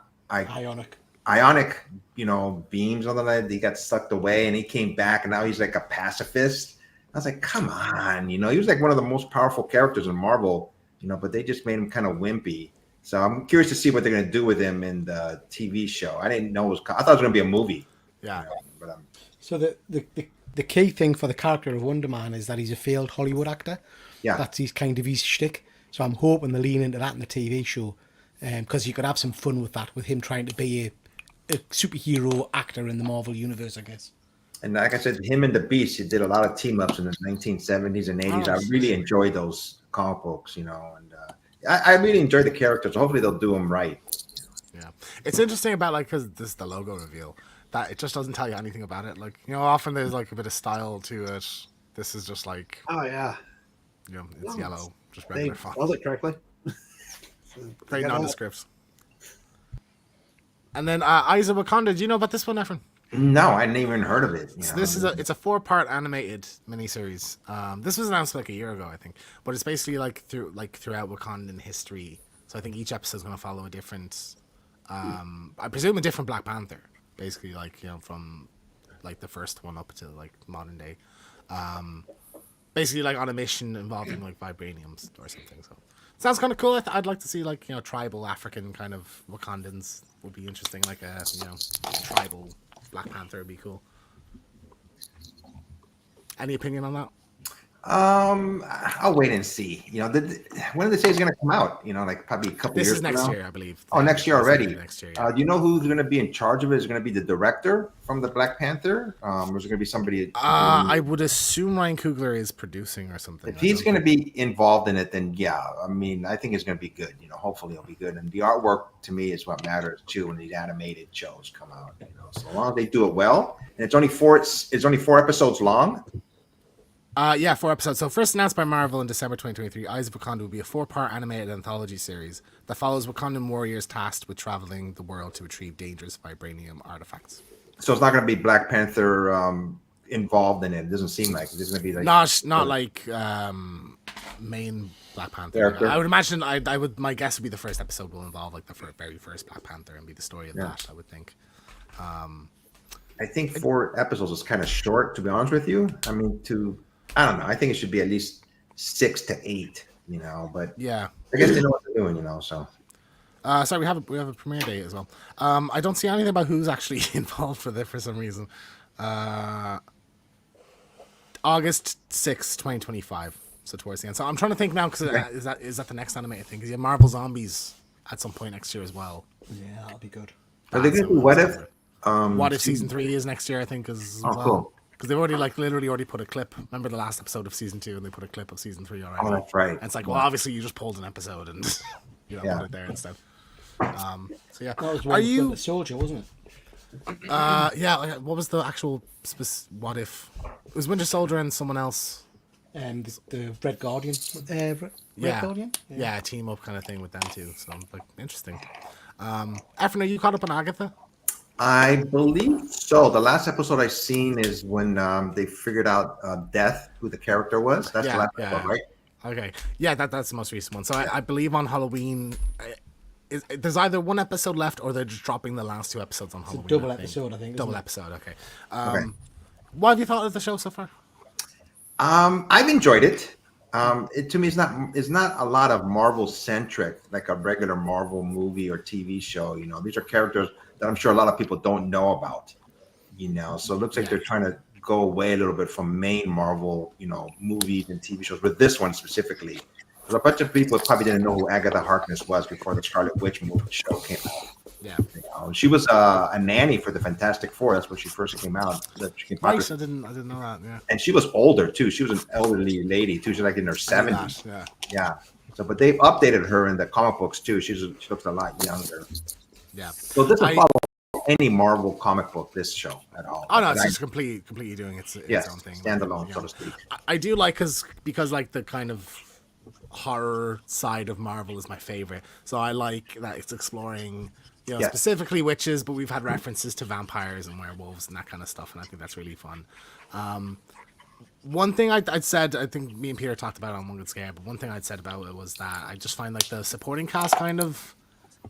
beams on the night. He got sucked away, and he came back, and now he's like a pacifist. I was like, come on, he was like one of the most powerful characters in Marvel, but they just made him kind of wimpy. So I'm curious to see what they're going to do with him in the TV show. I didn't know I thought it was going to be a movie. Yeah. But So the key thing for the character of Wonder Man is that he's a failed Hollywood actor. Yeah. That's his shtick. So I'm hoping they lean into that in the TV show, because you could have some fun with that, with him trying to be a superhero actor in the Marvel universe, I guess. And like I said, him and the Beast, he did a lot of team ups in the 1970s and 80s. I really enjoyed those comic books, and I really enjoyed the characters. So hopefully they'll do them right. Yeah, it's interesting about because this is the logo reveal, that it just doesn't tell you anything about it. Like often there's like a bit of style to it. This is just like Oh yeah, it's yellow, just they regular font. spelled it correctly. Very nondescript. And then Eyes of Wakanda. Do you know about this one, Efren? No, I hadn't even heard of it. So this is it's a 4-part animated miniseries. This was announced like a year ago, I think. But it's basically throughout Wakandan history. So I think each episode is going to follow a different, I presume a different Black Panther. Basically, from like the first one up to like modern day. Basically, like on a mission involving like vibraniums or something. So sounds kind of cool. I'd like to see tribal African kind of Wakandans would be interesting. Like a tribal Black Panther would be cool. Any opinion on that? I'll wait and see. When did they say it's going to come out? Like probably a couple This years is next from now? year, I believe. Oh, next year already. Next year, yeah. Do you know who's going to be in charge of it? Is it going to be the director from the Black Panther? Or is it going to be somebody? I would assume Ryan Coogler is producing or something. If he's going to be involved in it, then yeah. I mean, I think it's going to be good. Hopefully it'll be good. And the artwork to me is what matters too when these animated shows come out. So long as they do it well, and it's only 4 episodes long. Yeah, 4 episodes. So first announced by Marvel in December 2023, Eyes of Wakanda will be a 4-part animated anthology series that follows Wakandan warriors tasked with traveling the world to retrieve dangerous vibranium artifacts. So it's not going to be Black Panther involved in it. It doesn't seem like it's going to be like not like main Black Panther. I would imagine. My guess would be the first episode will involve like the very first Black Panther and be the story of that. I would think. I think 4 episodes is kind of short, to be honest with you. I mean, I don't know. I think it should be at least 6 to 8. But yeah, I guess they know what they're doing. So. Sorry, we have a premiere date as well. I don't see anything about who's actually involved for some reason. August 6th, 2025. So towards the end. So I'm trying to think now because is that the next animated thing? Because you have Marvel Zombies at some point next year as well. Yeah, that'll be good. Are they going to do What If? What If season 3 is next year? I think as well. Cool. Because they've already put a clip. Remember the last episode of season 2, and they put a clip of season 3 already. Oh, that's right. And it's like, well, obviously you just pulled an episode and put it there instead. So yeah, That was Winter Soldier, wasn't it? Yeah. What was the actual What If? It was Winter Soldier and someone else. The Red Guardian. Red Guardian. Yeah, team up kind of thing with them too. So like interesting. Efren, are you caught up on Agatha? I believe so. The last episode I seen is when they figured out Death, who the character was. That's the last episode, right? Okay. Yeah, that's the most recent one. So I believe on Halloween, there's either one episode left or they're just dropping the last 2 episodes on Halloween. Double episode, I think. Double episode, okay. What have you thought of the show so far? I've enjoyed it. It to me is not a lot of Marvel centric, like a regular Marvel movie or TV show. These are characters that I'm sure a lot of people don't know about. So it looks like they're trying to go away a little bit from main Marvel, movies and TV shows, but this one specifically. Because a bunch of people probably didn't know who Agatha Harkness was before the Scarlet Witch movie show came out. Yeah. She was a nanny for the Fantastic Four. That's when she first came out. Nice, I didn't know that. Yeah. And she was older too. She was an elderly lady too. She's like in her 70s. Yeah. So, but they've updated her in the comic books too. She looks a lot younger. Yeah. So this doesn't follow any Marvel comic book. This show at all. Oh no, it's just completely doing its own thing, standalone, so to speak. I do like because like the kind of horror side of Marvel is my favorite. So I like that it's exploring. Specifically witches, but we've had references to vampires and werewolves and that kind of stuff, and I think that's really fun. One thing I'd said, I think me and Peter talked about it on One Good Scare, but one thing I'd said about it was that I just find like the supporting cast kind of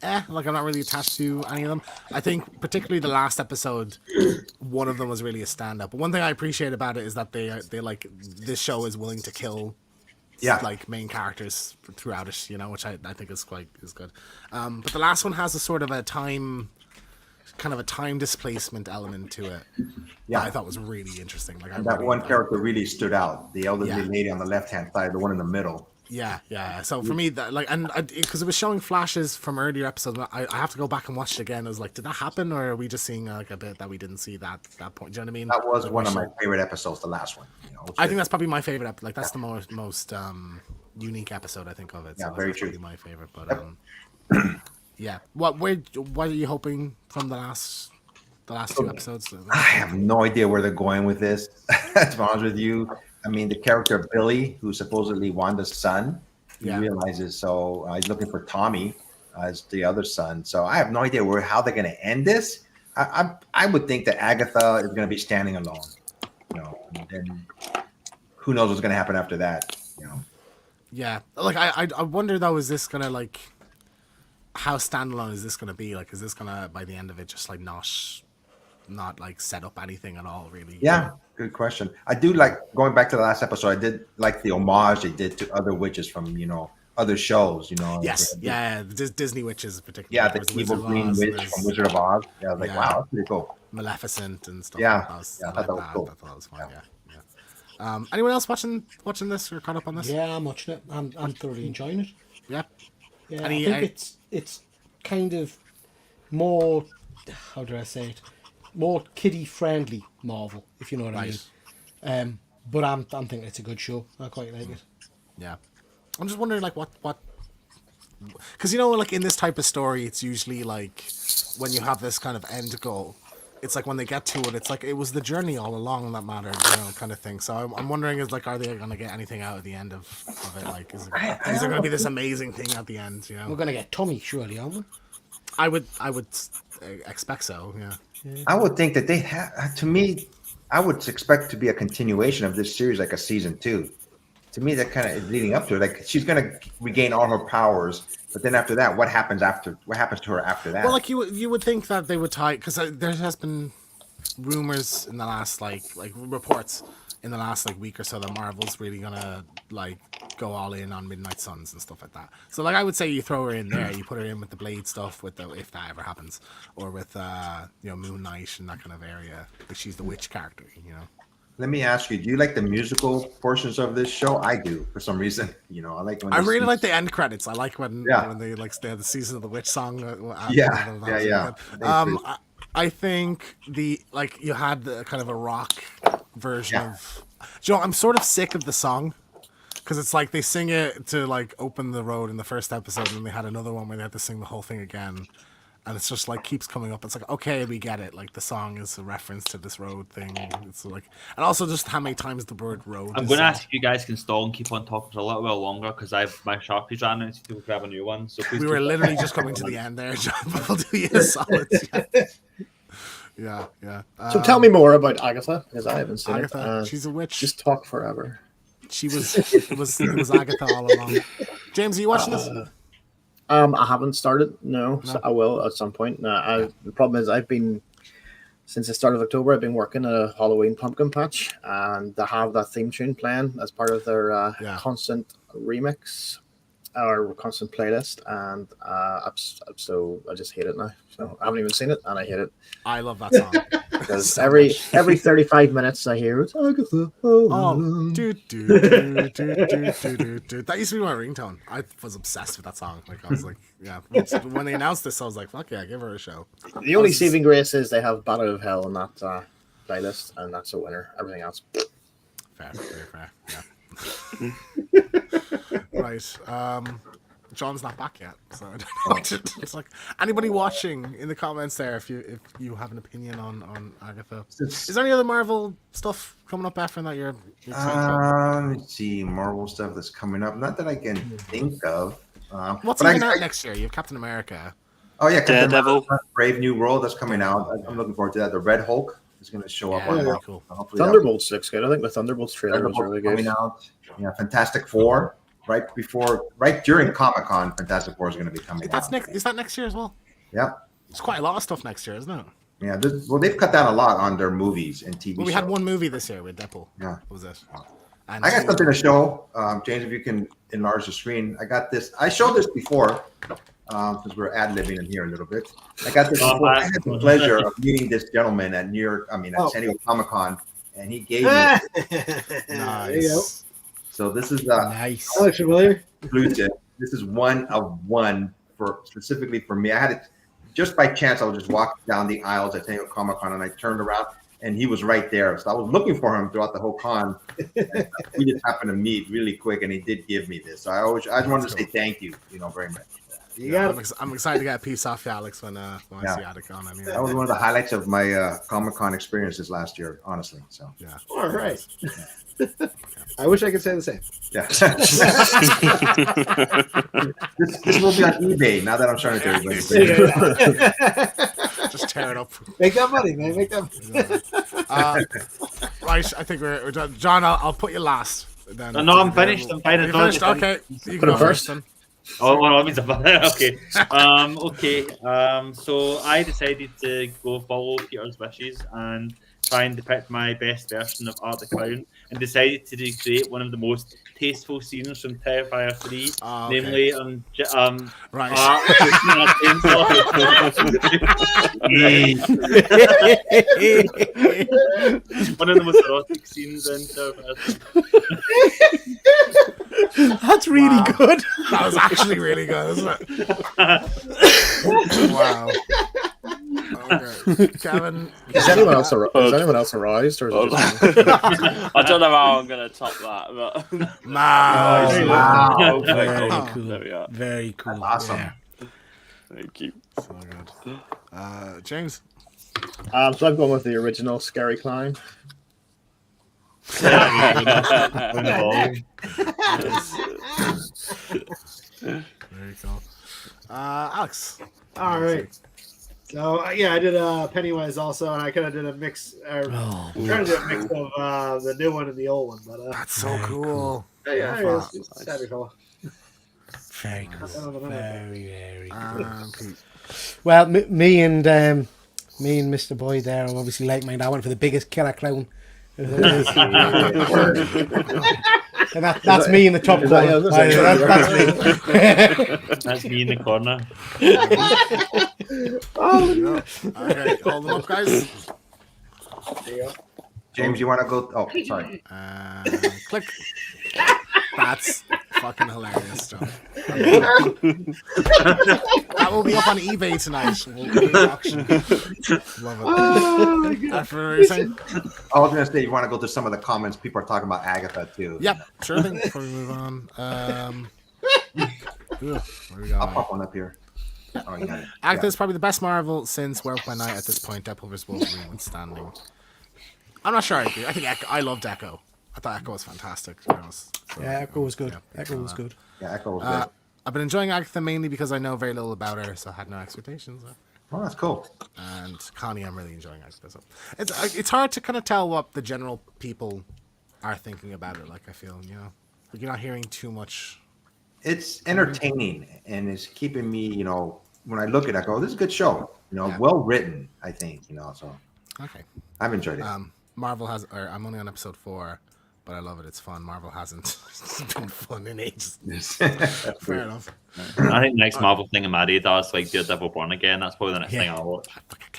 like I'm not really attached to any of them. I think particularly the last episode, one of them was really a stand-up. But one thing I appreciate about it is that they like this show is willing to kill like main characters throughout it, which I think is good. But the last one has a sort of a time displacement element to it. Yeah, I thought was really interesting. Like that one character really stood out. The elderly lady on the left-hand side, the one in the middle. Yeah. So for me, that because it was showing flashes from earlier episodes, I have to go back and watch it again. I was like, did that happen, or are we just seeing like a bit that we didn't see that point? Do you know what I mean? That was one of my favorite episodes, the last one. I think that's probably my favorite. Like that's the most unique episode I think of it. So very true. Probably my favorite, but yeah. What are you hoping from the last 2 episodes? I have no idea where they're going with this. To be honest with you. I mean, the character Billy, who's supposedly Wanda's son, he realizes he's looking for Tommy as the other son. So I have no idea how they're going to end this. I would think that Agatha is going to be standing alone, and then who knows what's going to happen after that, Yeah, like I wonder though, is this gonna like how standalone is this gonna be? Like, is this gonna by the end of it just like not like set up anything at all, really? Yeah, good question. I do like going back to the last episode. I did like the homage they did to other witches from other shows. Yes, the Disney witches particularly. Yeah, the evil green witch from Wizard of Oz. Yeah, I was like, wow, that's pretty cool. Maleficent and stuff. Yeah, I thought that was cool. I thought that was fun. Yeah. Anyone else watching this or caught up on this? Yeah, I'm watching it. I'm thoroughly enjoying it. Yeah. Yeah, Any- I think it's kind of more, how do I say it, more kiddie friendly Marvel, if you know what I mean. Right. But I'm thinking it's a good show. I quite like it. Yeah. I'm just wondering, like, what, because like in this type of story, it's usually like when you have this kind of end goal, it's like when they get to it, it's like it was the journey all along that mattered, kind of thing. So I'm wondering, is like, are they going to get anything out at the end of it? Like, is there going to be this amazing thing at the end? We're gonna get Tommy, surely, aren't we? I would expect so. Yeah. I would think that they have. To me, I would expect to be a continuation of this series, like a season 2. To me, that kind of is leading up to it. Like she's gonna regain all her powers, but then after that, what happens to her after that? Well, like you would think that they would tie, because there has been rumors in the last like reports in the last like week or so that Marvel's really gonna like go all in on Midnight Suns and stuff like that. So like I would say you throw her in there, you put her in with the Blade stuff, with the, if that ever happens, or with Moon Knight and that kind of area. Like she's the witch character. Let me ask you: do you like the musical portions of this show? I do, for some reason. I like when I really like the end credits. I like when they they have the Season of the Witch song. Yeah. I think you had the kind of a rock version of. I'm sort of sick of the song, because it's like they sing it to like open the road in the first episode, and they had another one where they had to sing the whole thing again. And it's just like keeps coming up. It's like, okay, we get it. Like the song is a reference to this road thing. It's like, and also just how many times the word road. I'm going to ask if you guys can stall and keep on talking for a little bit longer, because my Sharpie's ran out, so people grab a new one. So please we were literally just coming to the end there, John. We'll do you a solid. Yeah. So tell me more about Agatha, because I haven't seen Agatha, it. she's a witch. Just talk forever. It was Agatha all along. James, are you watching this? I haven't started. No. So I will at some point. The problem is since the start of October, I've been working at a Halloween pumpkin patch, and they have that theme tune playing as part of their constant remix or constant playlist, and so I just hate it now. So I haven't even seen it, and I hate it. I love that song because every 35 minutes I hear it's Agatha. That used to be my ringtone. I was obsessed with that song. Like I was like, yeah. When they announced this, I was like, fuck yeah, give her a show. The only saving grace is they have Battle of Hell on that playlist, and that's a winner. Everything else, fair, very fair. Yeah. Right. John's not back yet, so I don't know. It's like anybody watching in the comments there, if you have an opinion on Agatha. Is there any other Marvel stuff coming up after that you're excited about? Let's see, Marvel stuff that's coming up. Not that I can think of. What's coming out next year? You have Captain America. Oh yeah, Daredevil, Brave New World that's coming out. I'm looking forward to that. The Red Hulk is going to show up on that. Cool. Thunderbolts looks good. I think the Thunderbolts trailer was really good. Coming out. Yeah, Fantastic Four. Right during Comic-Con, Fantastic Four is going to be coming out. Is that next year as well? Yeah. It's quite a lot of stuff next year, isn't it? Yeah. They've cut down a lot on their movies and TV shows. We had one movie this year with Deadpool. Yeah. What was it? And I got something to show. James, if you can enlarge the screen. I got this. I showed this before because we're ad-libbing in here a little bit. I got this before. I had the pleasure of meeting this gentleman at San Diego Comic-Con, and he gave me nice. So this is nice. Oh, familiar. Exclusive. This is one of one specifically for me. I had it just by chance. I was just walking down the aisles at San Diego Comic-Con, and I turned around, and he was right there. So I was looking for him throughout the whole con. We just happened to meet really quick, and he did give me this. So I just wanted to say thank you, very much. I'm excited to get a piece off you, Alex, when I see Attic on. Anyway. That was one of the highlights of my Comic-Con experiences last year, honestly. So yeah. All right. I wish I could say the same. Yeah. this will be on eBay now that I'm showing it to everybody. Just tear it up. Make that money, man. Make that money. Right, I think we're done. John, I'll put you last. Then no, I'm finished. I'm fine. Finished? Okay. You can go first then. Oh, means okay. Okay. So I decided to go follow Peter's wishes and try and depict my best version of Art the Clown, and decided to recreate one of the most tasteful scenes from Terrifier 3, Oh, okay. namely Right. Art pushing a chainsaw. One of the most erotic scenes in Terrifier 3. That's really good. That was actually really good, isn't it? Wow. Okay. Kevin. Is anyone else aroused, or is it just me? I don't know how I'm going to top that, but Wow. Very Very cool. cool. There we are. Very cool. That's awesome. Yeah. Thank you. So good. James. So I'm going with the original Scary Clown. Very cool. Alex. All right. So yeah, I did Pennywise also, and I kind of did a mix. Trying to do a mix of the new one and the old one, but That's so cool. yeah, it's savvy fella. Very cool. Very, very cool. Pete. Well, me and Mr. Boy there are obviously like-minded. I went for the biggest killer clown. And that's me in the top corner. That's me in the corner. Okay, hold them up, guys. There you go. James, you want to go? Oh, sorry. Click. That's fucking hilarious stuff. That will be up on eBay tonight. We'll do an auction. Love it. After everything. I was going to say, you want to go to some of the comments? People are talking about Agatha too. Yep, sure thing. Before we move on. Where we go? I'll pop one up here. Oh, you got it. Agatha is probably the best Marvel since Werewolf by Night at this point. Deadpool vs. Wolverine withstanding. I'm not sure I agree. I think I loved Echo. I thought Echo was fantastic. To be honest. So, Yeah, Echo was good. yeah, Echo was good. Yeah, Echo was good. I've been enjoying Agatha mainly because I know very little about her, so I had no expectations. Oh, that's cool. And Connie, I'm really enjoying Agatha. So it's hard to kind of tell what the general people are thinking about it. Like I feel, like you're not hearing too much. It's entertaining and it's keeping me, when I look at it, I go, this is a good show. Well written, I think, so Okay. I've enjoyed it. Marvel I'm only on episode 4, but I love it. It's fun. Marvel hasn't been fun in ages. Fair enough. I think next Marvel thing Maddie does like Daredevil Born Again. That's probably the next thing I'll watch.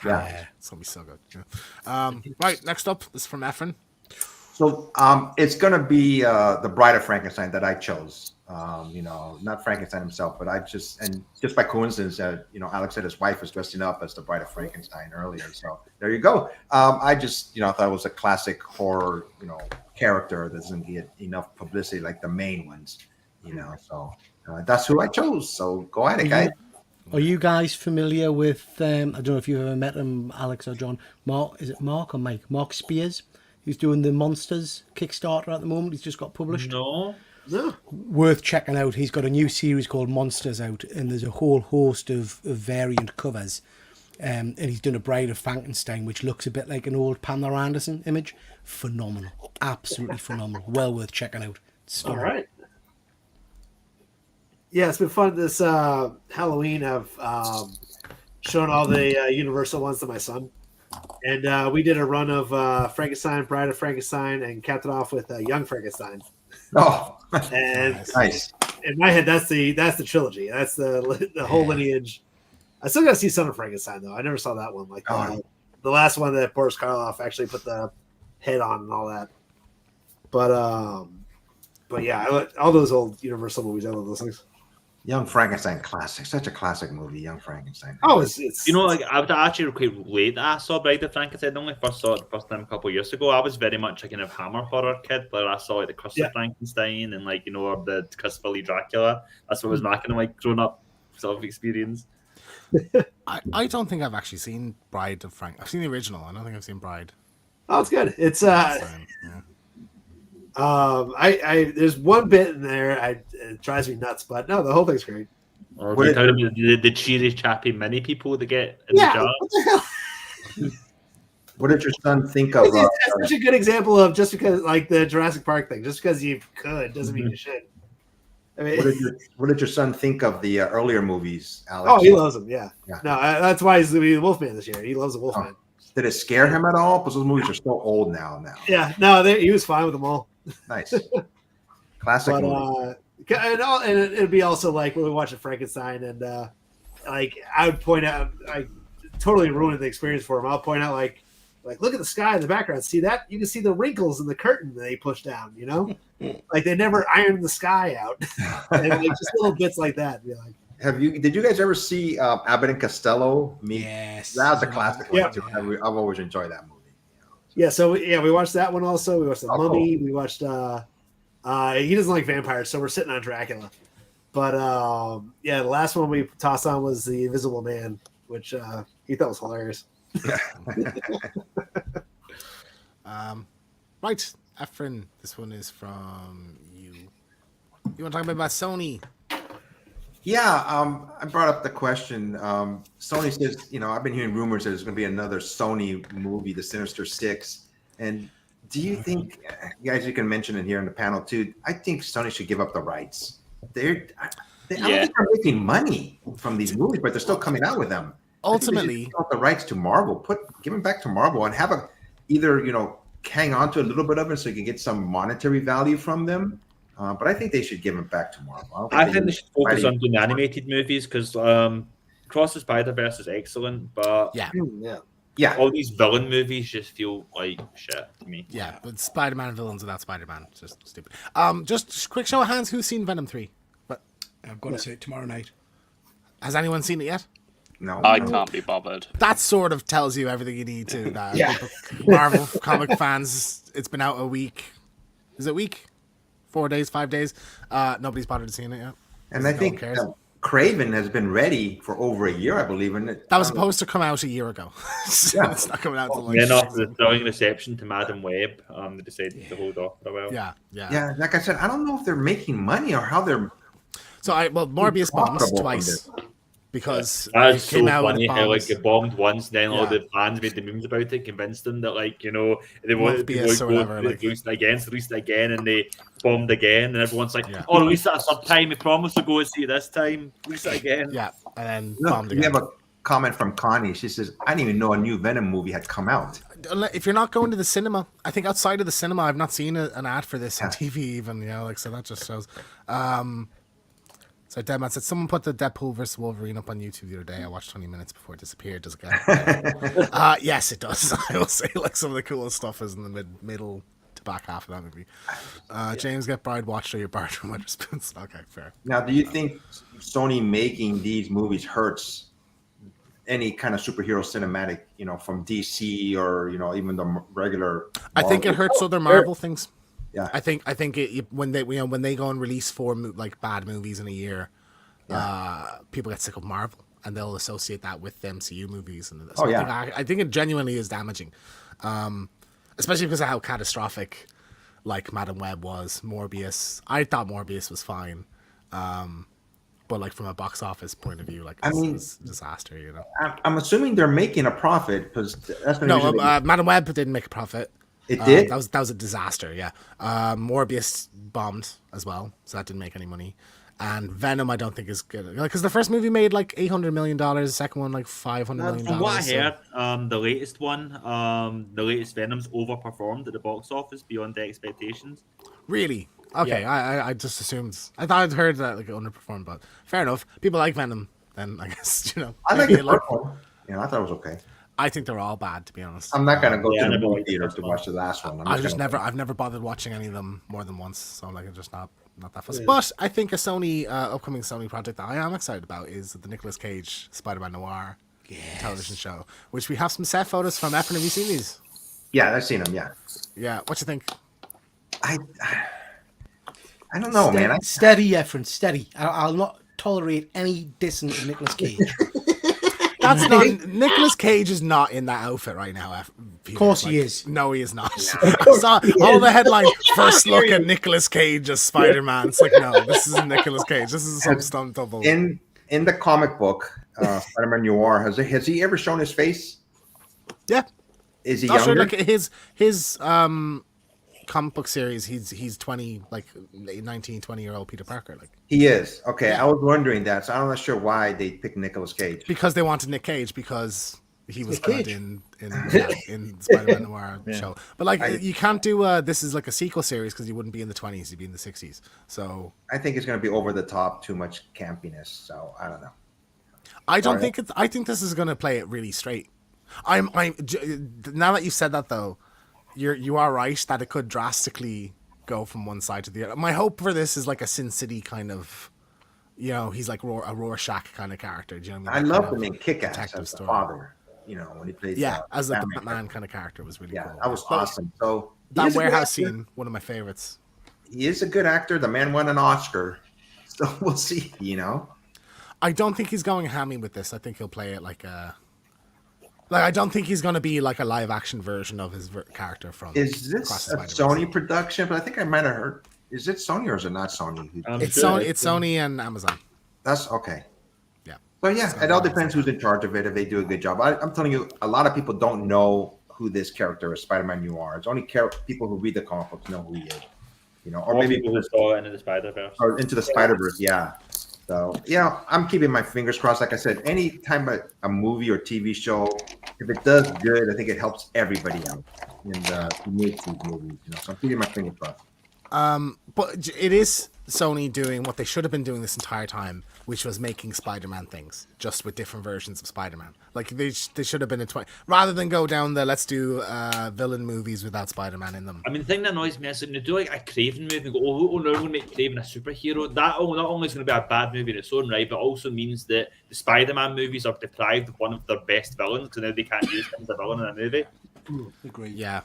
Yeah. It's gonna be so good. Yeah. Right, next up, this is from Efren. So it's gonna be the Bride of Frankenstein that I chose. Not Frankenstein himself, but just by coincidence, Alex said his wife was dressing up as the Bride of Frankenstein earlier. So there you go. I just, thought it was a classic horror, character that doesn't get enough publicity like the main ones, So that's who I chose. So go at it, guys. Are you guys familiar with? I don't know if you've ever met him, Alex or John. Mark, is it Mark or Mike? Mark Spears, who's doing the Monsters Kickstarter at the moment. He's just got published. No. Worth checking out. He's got a new series called Monsters out, and there's a whole host of variant covers. And he's done a Bride of Frankenstein, which looks a bit like an old Pamela Anderson image. Phenomenal, absolutely phenomenal. Well worth checking out. All right. Yeah, it's been fun. This Halloween, I've shown all the Universal ones to my son, and we did a run of Frankenstein, Bride of Frankenstein, and capped it off with Young Frankenstein. Oh, and nice. In my head, that's the trilogy. That's the whole lineage. I still got to see Son of Frankenstein though. I never saw that one. Like the last one that Boris Karloff actually put the head on and all that. But yeah, all those old Universal movies. I love those things. Young Frankenstein classic, such a classic movie. Young Frankenstein. Oh, it's I would actually quite late that I saw Bride of Frankenstein. I only first saw it the first time a couple of years ago. I was very much a kind of Hammer horror kid. Like I saw like the Curse of Frankenstein and or the Christopher Lee Dracula. That's what was my kind of grown up sort of experience. I don't think I've actually seen Bride of Frank. I've seen the original. I don't think I've seen Bride. Oh, it's good. It's there's one bit in there it drives me nuts, but no, the whole thing's great. Or the cheery, chappy mini people that get in the jar. What the hell? What did your son think of? That's such a good example of just because, like the Jurassic Park thing, just because you could doesn't mean you should. I mean, what did your son think of the earlier movies, Alex? Oh, he loves them. Yeah. No, that's why he's the Wolfman this year. He loves the Wolfman. Did it scare him at all? Because those movies are so old now. Yeah, no, he was fine with them all. Nice. Classic movie. And it'd be also like when we watch Frankenstein, and like I would point out, I totally ruined the experience for him. I'll point out like look at the sky in the background. See that? You can see the wrinkles in the curtain that they pushed down. You know, like they never ironed the sky out, and like just little bits like that. Be like, Did you guys ever see Abbott and Costello meet? Yes. That was a classic Yeah. one too. I've always enjoyed that movie. yeah. So we watched that one also. We watched the Oh, Mummy. We watched. He doesn't like vampires, so we're sitting on Dracula. But the last one we tossed on was The Invisible Man, which he thought was hilarious. Right, Efren, this one is from you. You want to talk about Sony? Yeah, I brought up the question. Sony says, I've been hearing rumors that there's going to be another Sony movie, The Sinister Six. And do you think, guys, you can mention it here in the panel too, I think Sony should give up the rights. I don't think they're making money from these movies, but they're still coming out with them. Ultimately, give up the rights to Marvel. Give them back to Marvel and have either hang on to a little bit of it so you can get some monetary value from them. But I think they should give them back to Marvel. I think they should focus on doing animated movies because Cross the Spider-Verse is excellent, but yeah, all these villain movies just feel like shit to me. Yeah, but Spider-Man villains without Spider-Man, it's just stupid. Just quick show of hands, who's seen Venom 3? But I've got to see it tomorrow night. has anyone seen it yet? No, I can't be bothered. That sort of tells you everything you need to. Marvel comic fans, it's been out a week. Is it a week? 4 days, 5 days? Nobody's bothered seeing it yet. And I think Craven has been ready for over a year, I believe. And that was supposed to come out a year ago. So it's not coming out until Then after the thrilling reception to Madam Web, they decided to hold off for a while. Yeah. Like I said, I don't know if they're making money or how they're. So Morbius bombed twice. Because that's it came so out funny how it bombed once, then all Yeah. the fans made the memes about it, convinced them that they wanted to Morbius or go whatever, release it again, and they bombed again, and everyone's like, Yeah. "Oh, release that a third time. We promised to go and see it this time. Release it again." Yeah, and then Look, bombed we again. have a comment from Connie. She says, "I didn't even know a new Venom movie had come out." If you're not going to the cinema, I think outside of the cinema, I've not seen an ad for this on TV even. So that just shows. So Deadman said, someone put the Deadpool vs. Wolverine up on YouTube the other day. I watched 20 minutes before it disappeared. Does it get yes, it does. I will say some of the coolest stuff is in the middle to back half of that movie. James, get Bride watched or your Bard from Witherspoons. Okay, fair. Now, do you think Sony making these movies hurts any kind of superhero cinematic, from DC or, even the regular Marvel? I think it hurts other Marvel things. Yeah, I think when they go and release 4 bad movies in a year, people get sick of Marvel and they'll associate that with the MCU movies. And so I think it genuinely is damaging, especially because of how catastrophic Madam Web was. Morbius, I thought Morbius was fine, but from a box office point of view, it's a disaster. I'm assuming they're making a profit because that's Madam Web didn't make a profit. It did. That was a disaster. Yeah. Morbius bombed as well, so that didn't make any money. And Venom, I don't think is good because the first movie made $800 million. The second one $500 million. From what I heard, the latest one, the latest Venom's overperformed at the box office beyond the expectations. Really? Okay. Yeah. I just assumed. I thought I'd heard that it underperformed, but fair enough. People like Venom, then I guess I like the first one. I thought it was okay. I think they're all bad, to be honest. I'm not gonna go to the movie theater to watch the last one. I've never bothered watching any of them more than once, so I'm just not that fussy. But I think a upcoming Sony project that I am excited about is the Nicolas Cage Spider-Man Noir television show, which we have some set photos from. Efren, have you seen these? Yeah, I've seen them. Yeah. Yeah. What you think? I don't know, man. Steady, Efren, steady. I'll not tolerate any dissing of Nicolas Cage. That's not. Nicolas Cage is not in that outfit right now. Of course he is. No, he is not. I saw all the headlines. First look at Nicolas Cage as Spider-Man. It's no, this isn't Nicolas Cage. This is some stunt double. In the comic book, Spider-Man Noir, has he ever shown his face? Yeah. Is he younger? His comic book series, he's 20, 19, 20-year-old Peter Parker. He is. Okay, I was wondering that, so I'm not sure why they picked Nicolas Cage. Because they wanted Nick Cage, because he was Nick good Cage. in Spider-Man Noir Yeah. show. But like, you can't do this is like a sequel series because you wouldn't be in the 20s, you'd be in the 60s. So I think it's going to be over the top, too much campiness. So I don't know. I don't Sorry. think it's. I think this is going to play it really straight. Now that you said that though, you are right that it could drastically go from one side to the other. My hope for this is like a Sin City kind of, he's like a Rorschach kind of character. Do you know what I I mean? That love kind him of in Kick-Ass detective as the story. father. When he played As a Batman. Batman kind of character was really Yeah, cool. that was But awesome. So he That is a good warehouse actor. scene, one of my favorites. He is a good actor. The man won an Oscar. So we'll see, I don't think he's going hammy with this. I think he'll play it like a. Like, I don't think he's going to be like a live action version of his character from. Is Across this the a Spider-Verse. Sony production? But I think I might have heard. Is it Sony or is it not Sony? It's Sony. It's Sony and Amazon. That's okay. Yeah. So yeah, it all depends who's in charge of it. If they do a good job, I'm telling you, a lot of people don't know who this character is, Spider-Man Noir. It's only people who read the comic books know who he is. Or Or maybe people who saw it into the Spider-Verse. or Into the Spider-Verse. Yeah. So I'm keeping my fingers crossed. Like I said, any time a movie or TV show, if it does good, I think it helps everybody out in the who makes these movies. So I'm keeping my fingers crossed. But it is Sony doing what they should have been doing this entire time, which was making Spider-Man things, just with different versions of Spider-Man. Like they should have been rather than go down the let's do villain movies without Spider-Man in them. I mean, the thing that annoys me is when you do like a Craven movie and go, oh, no, we're going to make Craven a superhero. That not only is going to be a bad movie in its own right, but also means that the Spider-Man movies are deprived of one of their best villains because now they can't use him as a villain in a movie. Agreed. Yeah,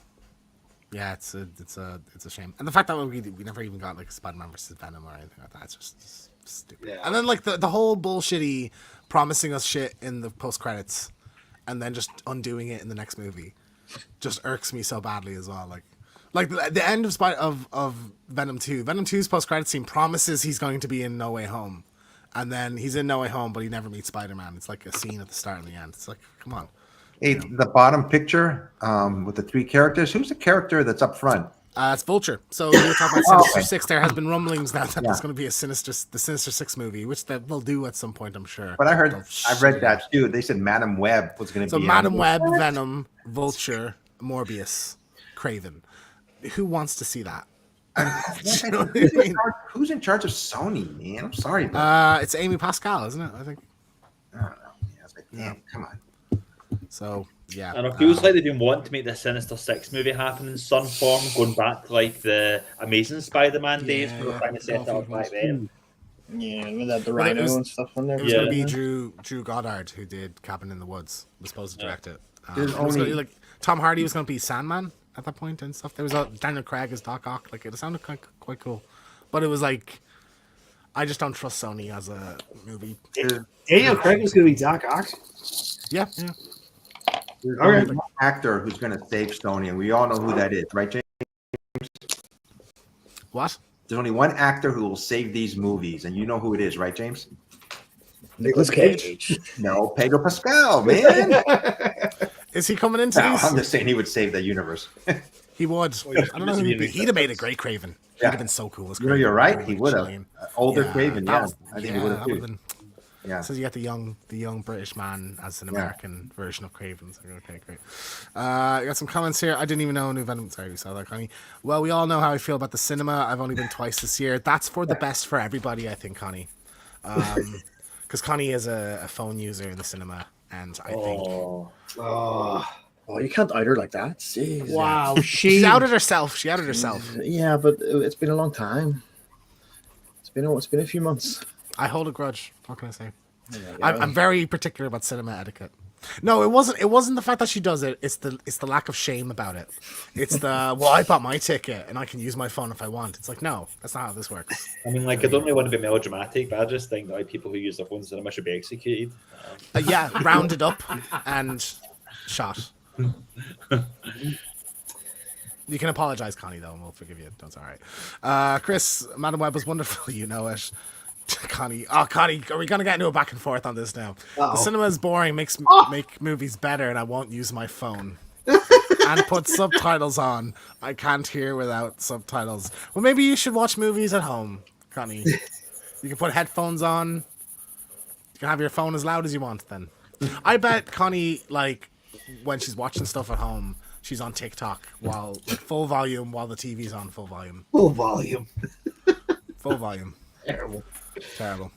it's a shame. And the fact that we never even got like Spider-Man versus Venom or anything like that, it's just stupid. Yeah. And then like the whole bullshitty promising us shit in the post credits, and then just undoing it in the next movie, just irks me so badly as well. Like the end of Venom 2. Venom 2's post credits scene promises he's going to be in No Way Home, and then he's in No Way Home, but he never meets Spider-Man. It's like a scene at the start and the end. It's like, come on. Hey, the bottom picture with the three characters. Who's the character that's up front? It's Vulture. So you were talking about Sinister okay. Six. There has been rumblings now that Yeah. there's going to be the Sinister Six movie, which they'll do at some point, I'm sure. But I They'll read shit that too. They said Madam Web was going to So be. Madam Web, Venom, Vulture, Morbius, Craven. Who wants to see that? Who's in charge of Sony, man? I'm sorry. But It's Amy Pascal, isn't it? I think. I don't know. Yeah, I was like, damn, come on. So yeah. And it feels like they've been wanting to make the Sinister Six movie happen in some form, going back to like the Amazing Spider-Man days. Yeah, We were trying to set it up back then. Yeah, with the Well, it Rhino was- and stuff on there. It was Yeah. going to be Drew Goddard who did Cabin in the Woods. Was supposed to direct it. There's It was gonna only- be, like Tom Hardy was going to be Sandman at that point and stuff. There was Daniel Craig as Doc Ock. Like it sounded quite cool, but it was like I just don't trust Sony as a movie. Daniel Craig is going to be Doc Ock. Yeah. There's Okay. only one actor who's going to save Sony, and we all know who that is, right, James? What? There's only one actor who will save these movies, and you know who it is, right, James? Nicholas Cage. No, Pedro Pascal, man. Is he coming into No, these? I'm just saying he would save the universe. He would. I don't know who he'd be. He'd have made a great Craven. He'd Yeah. have been so cool as You know, Craven. you're right. Like He would have. Chilean. Older Yeah, Craven, that yeah. was- I think he would have that would've too. been- Yeah. So you get the young British man as an Yeah. American version of Craven. So, okay, great. I got some comments here. I didn't even know New Venom. Sorry, we saw that, Connie. Well, we all know how I feel about the cinema. I've only been twice this year. That's for the best for everybody, I think, Connie. Because Connie is a phone user in the cinema, and I think Oh, you can't out her like that. Jeez. Wow, she's outed herself. She outed herself. Yeah, but it's been a long time. It's been a few months. I hold a grudge. What can I say? Yeah. I'm very particular about cinema etiquette. No, it wasn't. It wasn't the fact that she does it. It's the lack of shame about it. It's the well, I bought my ticket and I can use my phone if I want. It's like no, that's not how this works. I mean, like, I don't really want to be melodramatic, but I just think that like, people who use their phones in cinema should be executed. Yeah, rounded up and shot. You can apologize, Connie, though, and we'll forgive you. That's all right. Chris, Madam Web was wonderful. You know it. Connie, are we gonna get into a back and forth on this now? The cinema is boring. Make movies better, and I won't use my phone. And put subtitles on. I can't hear without subtitles. Well, maybe you should watch movies at home, Connie. You can put headphones on. You can have your phone as loud as you want. Then, I bet Connie like when she's watching stuff at home, she's on TikTok while like full volume while the TV's on full volume. Full volume. Full volume. Terrible. Terrible.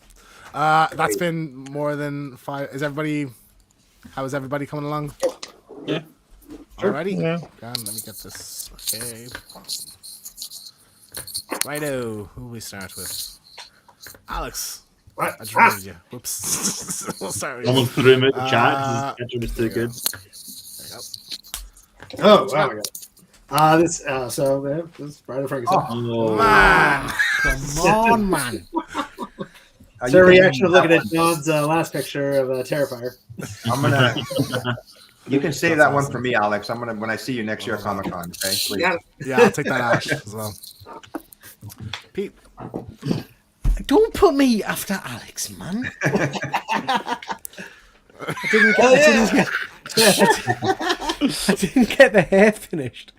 That's been more than 5. How is everybody coming along? Yeah. Alrighty? Yeah. God, let me get this. Okay. Righto. Who we start with? Alex. What? I just remembered you. Whoops. We'll start with you. Almost threw him out the chat. His schedule was too good. Oh, wow. My God. This is Brian Frankenstein. Oh, Man. Come on, man. It's a reaction of looking at John's last picture of Terrifier. I'm gonna. You can save that one for me, Alex. I'm gonna when I see you next year at Comic Con. Okay, please. Yeah, I'll take that Ash as well. Pete. Don't put me after Alex, man. I didn't get the hair finished.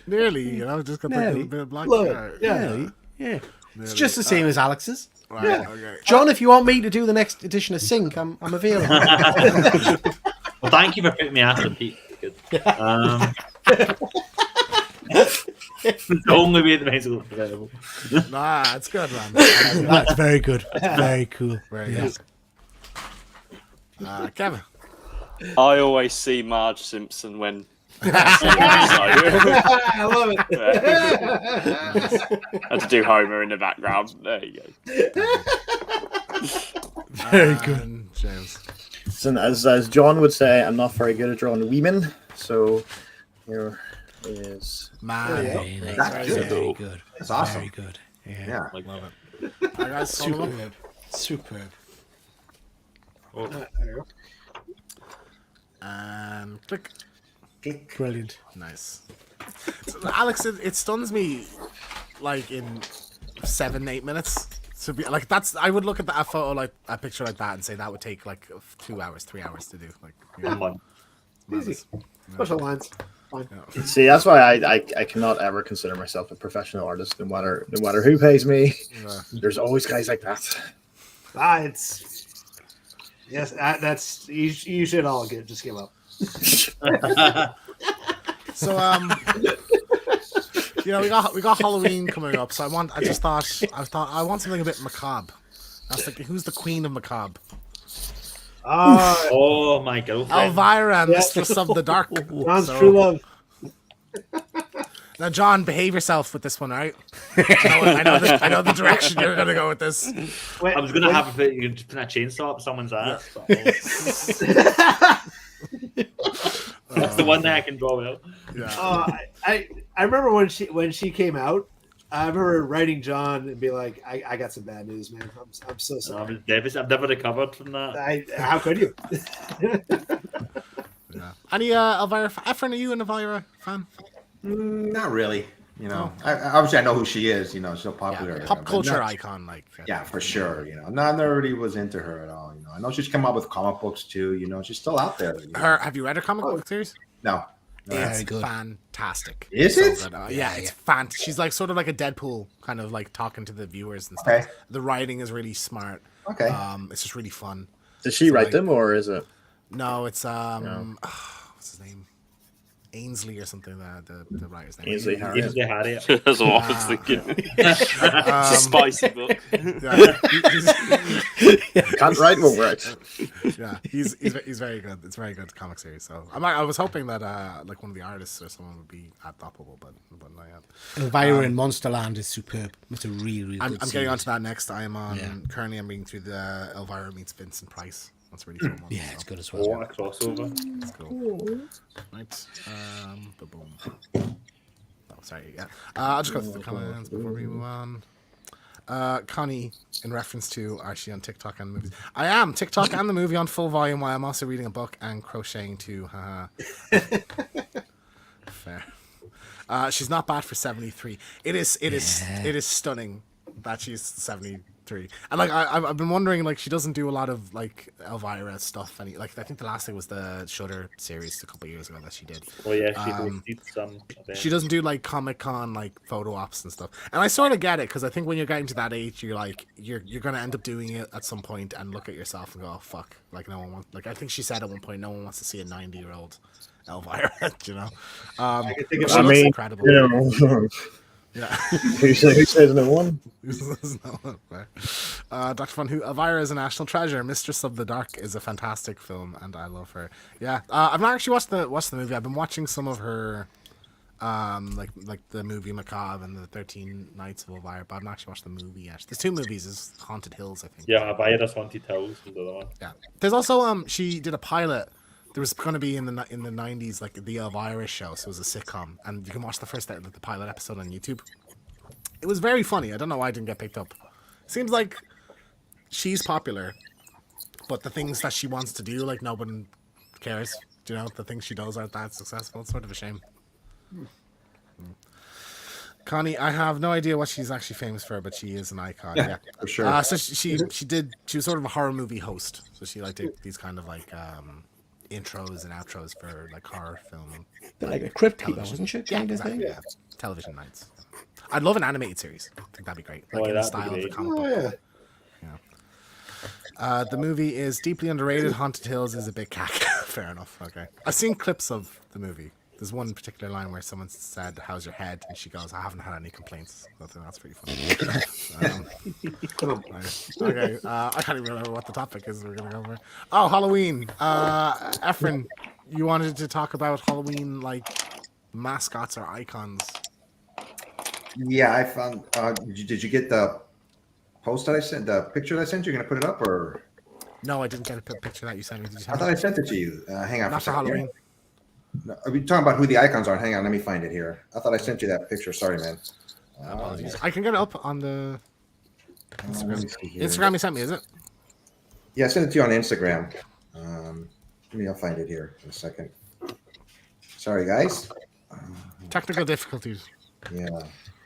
Nearly, just got Nearly. a bit of black Love it. hair. Yeah. Yeah. It's just the same as Alex's. Right, Yeah. okay. John, if you want me to do the next edition of Sync, I'm available. well, thank you for putting me after Pete. Good. The only way the makes it look available. Nah, it's good, man. That's very good. Very cool. Very Yeah. good. Kevin. I always see Marge Simpson when. I love it. Had to do Homer in the background. There you go. Very good. And James. So as John would say, I'm not very good at drawing women. So here is Man. Very, That's good. very good. That's awesome. Very good. Yeah. Yeah. Love it. All right, guys, Superb. Superb. There you go. And click. Brilliant. Nice. So, Alex, it stuns me like in 7-8 minutes. To be like I would look at a photo like a picture like that and say that would take like 2 hours, 3 hours to do. Like, Fun. Easy. Special lines. Fine. see that's why I cannot ever consider myself a professional artist, no matter who pays me. There's always guys like that. It's yes. That's you should all just give up. So we got Halloween coming up. So I thought I want something a bit macabre. I was thinking, who's the queen of macabre? Oh, my girlfriend. Elvira, Yeah. Mistress of the Dark. John's So- true love. Now, John, behave yourself with this one, all right? I know the direction you're gonna go with this. I was going to have you can put a chainsaw up someone's ass. But that's the one thing I can draw well. Yeah. I remember when she came out. I remember writing John and be like, I got some bad news, man. I'm so I sorry. was devastated. I've never recovered from that. How could you? Yeah. Any Elvira? Efren, are you an Elvira fan? Not really. Obviously I know who she is. She's so popular. Yeah, pop but culture not- icon, like. Yeah, for sure. Never really was into her at all. I know she's come out with comic books too. She's still out there. Have you read her comic book series? No. It's Very good. fantastic. Is So it? good. Yeah, it's She's like sort of like a Deadpool, kind of like talking to the viewers and stuff. Okay. The writing is really smart. Okay. It's just really fun. Does she So, write like- them, or is it? No, it's what's his name? Ainsley or something. The writer's name. Ainsley Harriott. Usually Harriet. That's what I was thinking. Spicy book. Yeah, Can't write, won't write. yeah, he's very good. It's a very good comic series. So I was hoping that like one of the artists or someone would be adoptable, but not yet. Elvira in Monsterland is superb. It's a really I'm good getting series. onto that next. I'm on Yeah. currently. I'm reading through the Elvira meets Vincent Price. That's a really cool one. Yeah, so it's good as What well. a crossover. That's cool. Right. Boom. Oh, sorry. Yeah. I'll just go through the comments before we move on. Connie, in reference to actually on TikTok and movies, I am TikTok and the movie on full volume while I'm also reading a book and crocheting too. Fair. She's not bad for 73. It is stunning that she's 73 3. And like I've been wondering, like she doesn't do a lot of like Elvira stuff. Any like I think the last thing was the Shudder series a couple of years ago that she did. Oh yeah, she hosted some event. She doesn't do like Comic-Con like photo ops and stuff. And I sort of get it because I think when you're getting to that age, you're like you're gonna end up doing it at some point and look at yourself and go, oh, fuck, like no one wants. Like I think she said at one point, no one wants to see a 90-year-old Elvira. You know, I can think of she I looks mean, incredible. you know, Yeah. who says no one? Dr. Von Who, Elvira is a national treasure. Mistress of the Dark is a fantastic film, and I love her. Yeah, I've not actually watched the movie. I've been watching some of her, like the movie Macabre and the 13 Nights of Elvira, but I've not actually watched the movie yet. There's 2 movies. There's Haunted Hills, I think. Yeah, Elvira's Haunted Hills was the other one. Yeah. There's also she did a pilot. There was going to be in the 90s like the Elvira show, so it was a sitcom, and you can watch the pilot episode on YouTube. It was very funny. I don't know why it didn't get picked up. Seems like she's popular, but the things that she wants to do, like no one cares. You know, the things she does aren't that successful. It's sort of a shame. Connie, I have no idea what she's actually famous for, but she is an icon. Yeah, for sure. So she was sort of a horror movie host. So she like did these kind of like intros and outros for like horror film. Like a crypt keeper, wasn't she? Kind of thing? Yeah, television nights. I'd love an animated series. I think that'd be great. Like in the style of the comic book. Yeah. The movie is deeply underrated. Haunted Hills is a bit cack. Fair enough. Okay. I've seen clips of the movie. There's one particular line where someone said, "How's your head?" and she goes, "I haven't had any complaints." I think that's pretty funny. Okay. I can't even remember what the topic is we're going to go over. Oh, Halloween. Efren, you wanted to talk about Halloween, like mascots or icons. Yeah, I found. Did you get the post that I sent? The picture that I sent you? You're gonna put it up, or No, I didn't get a picture that you sent me. Did you I send thought me? I sent it to you. Hang on Not for for a second. Halloween. No, are we talking about who the icons are? Hang on, let me find it here. I thought I sent you that picture. Sorry, man. Apologies. I can get it up on the Let me see here. Instagram you sent me, is it? Yeah, I sent it to you on Instagram. I'll find it here in a second. Sorry, guys. Technical difficulties. Yeah.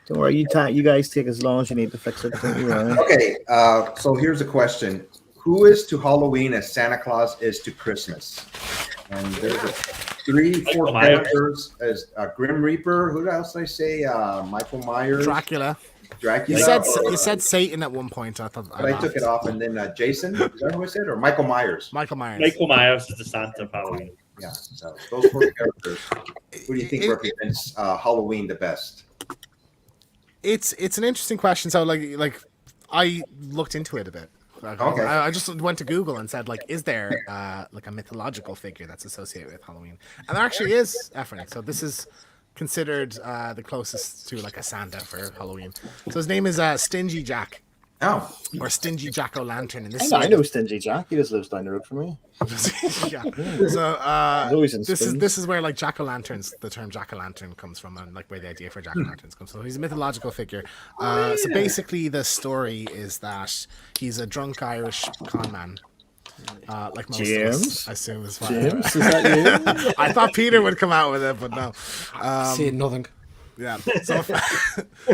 Don't worry, you guys take as long as you need to fix it. Don't you worry. Okay, so here's a question. Who is to Halloween as Santa Claus is to Christmas? And there's 3-4 characters as Grim Reaper. Who else did I say? Michael Myers. Dracula. Dracula. You said Satan at one point. I thought. But I took it off, and then Jason. Is that who I said? Or Michael Myers? Michael Myers. Michael Myers is the Santa of Halloween. Yeah. So those 4 characters. Who do you think represents Halloween the best? It's an interesting question. So like I looked into it a bit. Okay. I just went to Google and said, like, is there like a mythological figure that's associated with Halloween? And there actually is, Efren. So this is considered the closest to like a Santa for Halloween. So his name is Stingy Jack. Oh. Or Stingy Jack-o'-lantern. And this I know Stingy Jack. He just lives down the road from me. yeah. So this is where like jack-o'-lanterns, the term jack-o'-lantern comes from, and like where the idea for jack-o'-lanterns comes from. So he's a mythological figure. So basically the story is that he's a drunk Irish con man. Like most of us, I assume is fine. James, is that you? I thought Peter would come out with it, but no. Saying nothing. Yeah. So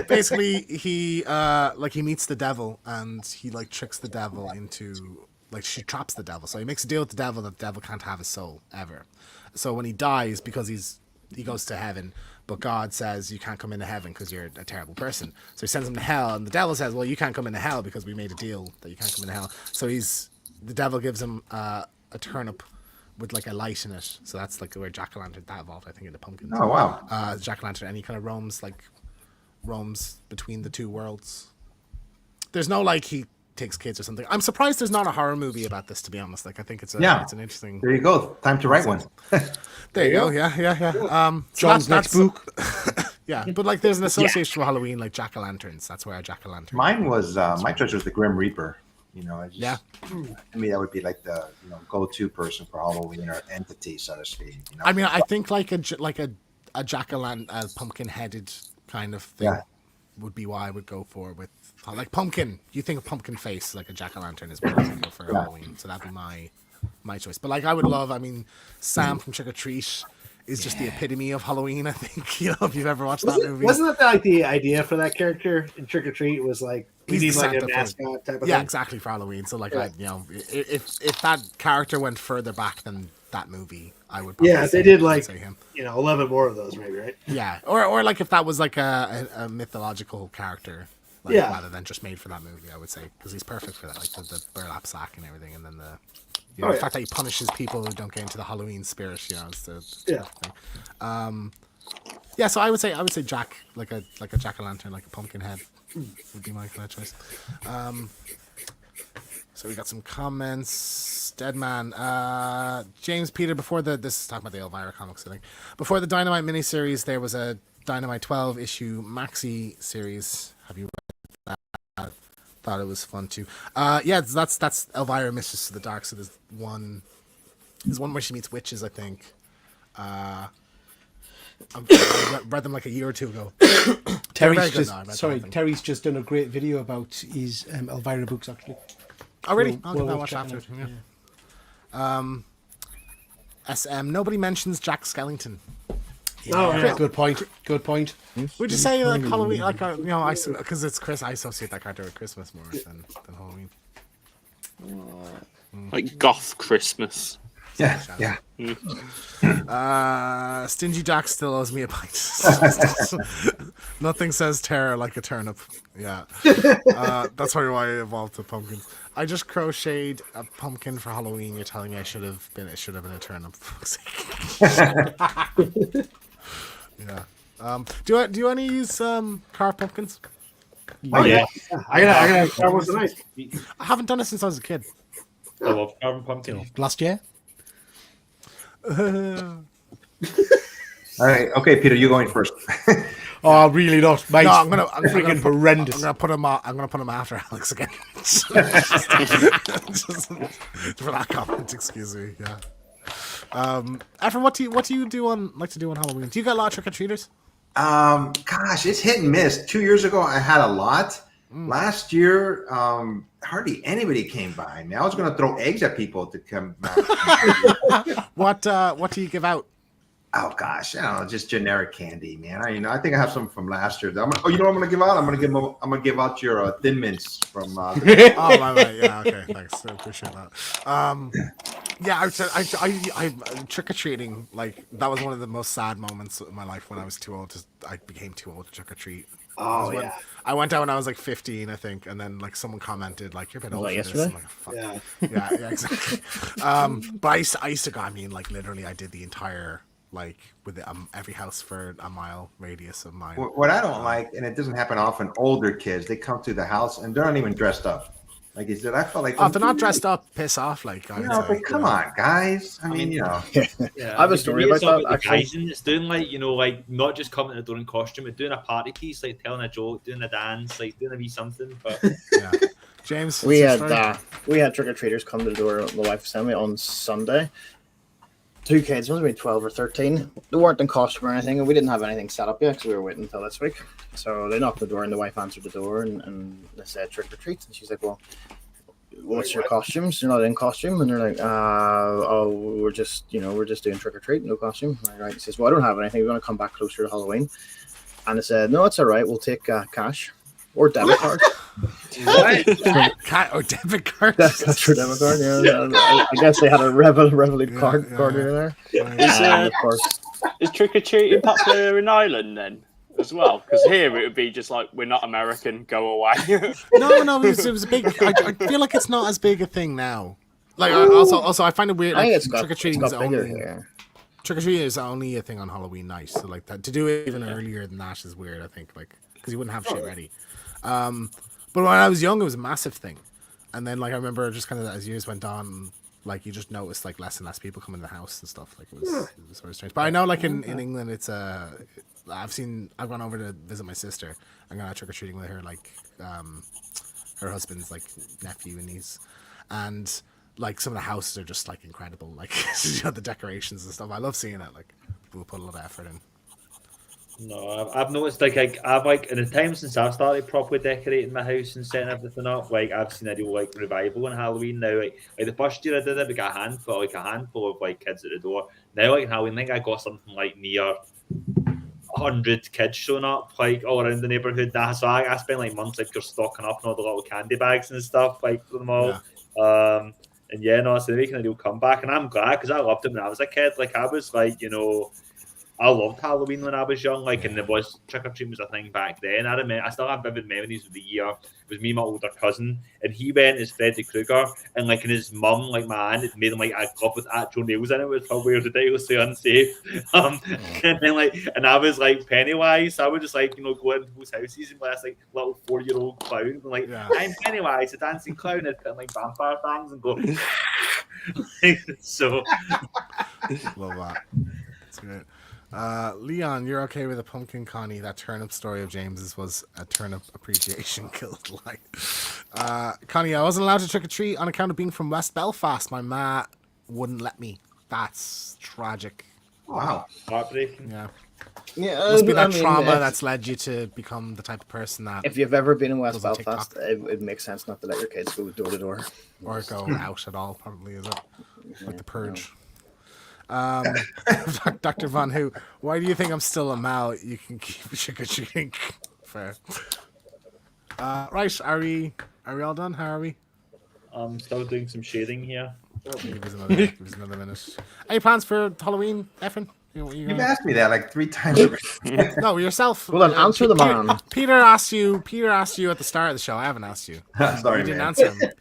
basically, he meets the devil, and he like tricks the devil into like she traps the devil. So he makes a deal with the devil that the devil can't have his soul ever. So when he dies, because he goes to heaven, but God says you can't come into heaven because you're a terrible person. So he sends him to hell, and the devil says, well, you can't come into hell because we made a deal that you can't come into hell. So the devil gives him a turnip with like a light in it, so that's like where jack-o'-lantern that evolved, I think, into pumpkins. Oh wow! Jack-o'-lantern, and he kind of roams between the two worlds. There's no like he takes kids or something. I'm surprised there's not a horror movie about this, to be honest. Like I think it's an interesting. There you go. Time to write one. There you go. Yeah. John's next book. Yeah, but like there's an association with Halloween, like jack-o'-lanterns. That's where a jack-o'-lantern. Mine was my choice was the Grim Reaper. You know, I mean, that would be like the go-to person for Halloween or entity, so to speak. You know? I mean, I think like a jack-o'-lantern, a pumpkin-headed kind of thing would be what I would go for with like pumpkin. You think of pumpkin face, like a jack-o'-lantern is what I would go for Halloween. So that'd be my choice. But like I would love, I mean, Sam from Trick or Treat is just the epitome of Halloween. I think if you've ever watched that movie, wasn't that like the idea for that character in Trick or Treat? Was like we need like a mascot type of thing. Exactly, for Halloween. So like, if that character went further back than that movie, I would. Yeah, they did like him. 11 more of those, maybe, right? Yeah, or like if that was like a mythological character. Rather than just made for that movie, I would say, because he's perfect for that, like the burlap sack and everything, and then the fact that he punishes people who don't get into the Halloween spirit, is the thing. So I would say Jack, like a jack-o'-lantern, like a pumpkin head, would be my kind of choice. So we got some comments. Deadman, James Peter. This is talking about the Elvira comics, I think. Before the Dynamite miniseries, there was a Dynamite 12 issue maxi series. Have you read that? Thought it was fun too. That's Elvira Mistress of the Dark. So there's one where she meets witches, I think. I read them like a year or two ago. Terry's just done a great video about his Elvira books, actually. Oh, really? I'll give that a watch after. SM. Nobody mentions Jack Skellington. Good point. Would you say like Halloween, like because it's Chris? I associate that character with Christmas more than Halloween. Like goth Christmas. Yeah. Stingy Jack still owes me a pint. Nothing says terror like a turnip. Yeah. That's probably why I evolved to pumpkins. I just crocheted a pumpkin for Halloween. You're telling me it should have been a turnip. Yeah. Do any use carved pumpkins? I gotta carve one tonight. I haven't done it since I was a kid. I love carving pumpkin. Last year. All right. Okay, Peter, you're going first. Oh, really not, mate. No, I'm freaking horrendous. I'm gonna put him after Alex again. just for that comment, excuse me. Yeah. Efren, what do you like to do on Halloween? Do you get a lot of trick or treaters? Gosh, it's hit and miss. 2 years ago, I had a lot. Last year, hardly anybody came by. Now I was going to throw eggs at people to come by. What do you give out? Oh gosh, I don't know, just generic candy, man. I think I have some from last year. You know what I'm going to give out? I'm going to give out your Thin Mints from. Oh, right. Yeah, okay, thanks. I appreciate that. I trick or treating. Like that was one of the most sad moments in my life when I was too old. I became too old to trick or treat. Oh yeah. I went out when I was like 15, I think, and then like someone commented like, "You're a bit old for this." I'm like, fuck. Yeah, exactly. But I used to go. I mean, like literally, I did the entire. Like with every house for a mile radius of mine. What I don't like, and it doesn't happen often, older kids, they come to the house and they're not even dressed up. Like you said, I felt like if they're not dressed up, piss off. Like but come on, guys. I mean, I have a story about that. Actually, it's doing like not just coming to the door in costume, but doing a party piece, like telling a joke, doing a dance, like doing a wee something. But yeah, James, we had trick or treaters come to the door. My wife sent me on Sunday. 2 kids, must have been 12 or 13. They weren't in costume or anything, and we didn't have anything set up yet because we were waiting until this week. So they knocked the door, and the wife answered the door, and they said trick or treat. And she's like, "Well, what's your costumes? You're not in costume." And they're like, we're just doing trick or treat, no costume." All right. He says, "Well, I don't have anything. We're going to come back closer to Halloween." And I said, "No, it's all right. We'll take cash or debit card." Or debit card. That's for debit card. Yeah, I guess they had a Revolut card in there. Of course, is trick or treating popular in Ireland then as well? Because here it would be just like, we're not American, go away. No, it was a big. I feel like it's not as big a thing now. Like also I find it weird. Like, trick or treating is only a thing on Halloween night. So like that to do it even earlier than that is weird. I think like because you wouldn't have shit ready. But when I was young, it was a massive thing. And then, like, I remember just kind of as years went on, like, you just noticed, like, less and less people come in the house and stuff. Like, it was sort of strange. But I know, like, in England, it's I've gone over to visit my sister. I'm going out trick-or-treating with her, like, her husband's, like, nephew and niece. And, like, some of the houses are just, like, incredible. Like, the decorations and stuff. I love seeing it. Like, people put a lot of effort in. No, I've noticed I've in the time since I've started properly decorating my house and setting everything up, like I've seen a real revival on Halloween now. Like the first year I did it, we got a handful of like kids at the door. Now, like Halloween, I think I got something like near 100 kids showing up like all around the neighborhood. So I spent like months like just stocking up on all the little candy bags and stuff like for them all. And yeah, no, so they're making a real comeback, and I'm glad because I loved it when I was a kid. Like I was like, I loved Halloween when I was young, like, and there was trick or treat was a thing back then. I still have vivid memories of the year. It was me and my older cousin, and he went as Freddy Krueger, and like, and his mum, like my aunt, had made him like a glove with actual nails in it, which probably ridiculously unsafe. And then like, and I was like Pennywise. So I would just like go into people's houses and play like little 4-year-old clown, and like I'm Pennywise, a dancing clown, and put in, like vampire fangs and go. So, love that. That's great. Leon, you're okay with a pumpkin Connie? That turnip story of James's was a turnip appreciation killed life. Connie, I wasn't allowed to trick or treat on account of being from West Belfast. My ma wouldn't let me. That's tragic. Wow, heartbreaking. Yeah. Yeah, Must be that trauma that's led you to become the type of person that. If you've ever been in West Belfast, it makes sense not to let your kids go door to door or go out at all. Probably is it like the purge. Dr. Von Who, why do you think I'm still a Mal? You can keep trick or treating. Fair. Right, are we all done? How are we? I'm still doing some shading here. Give us another minute. Any plans for Halloween, Efren? You've asked me that like 3 times. No, yourself. Well, then answer the man. Peter asked you at the start of the show. I haven't asked you. Sorry, you didn't man. answer him.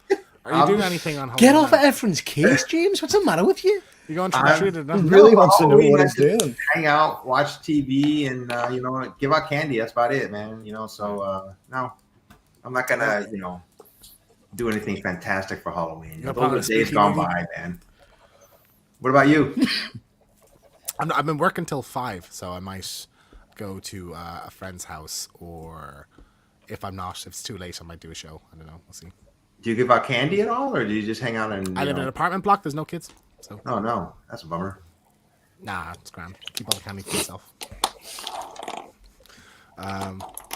Are you doing anything on Halloween? Get off of Efren's case, James. What's the matter with you? You're going trick or treating? He really wants to know what he's doing. Hang out, watch TV, and give out candy. That's about it, man. So no, I'm not gonna do anything fantastic for Halloween. Those are days gone by, man. What about you? I've been working till 5, so I might go to a friend's house, or if it's too late, I might do a show. I don't know. We'll see. Do you give out candy at all, or do you just hang out and? I live in an apartment block. There's no kids. So. Oh no, that's a bummer. Nah, it's grand. Keep all the candy for yourself.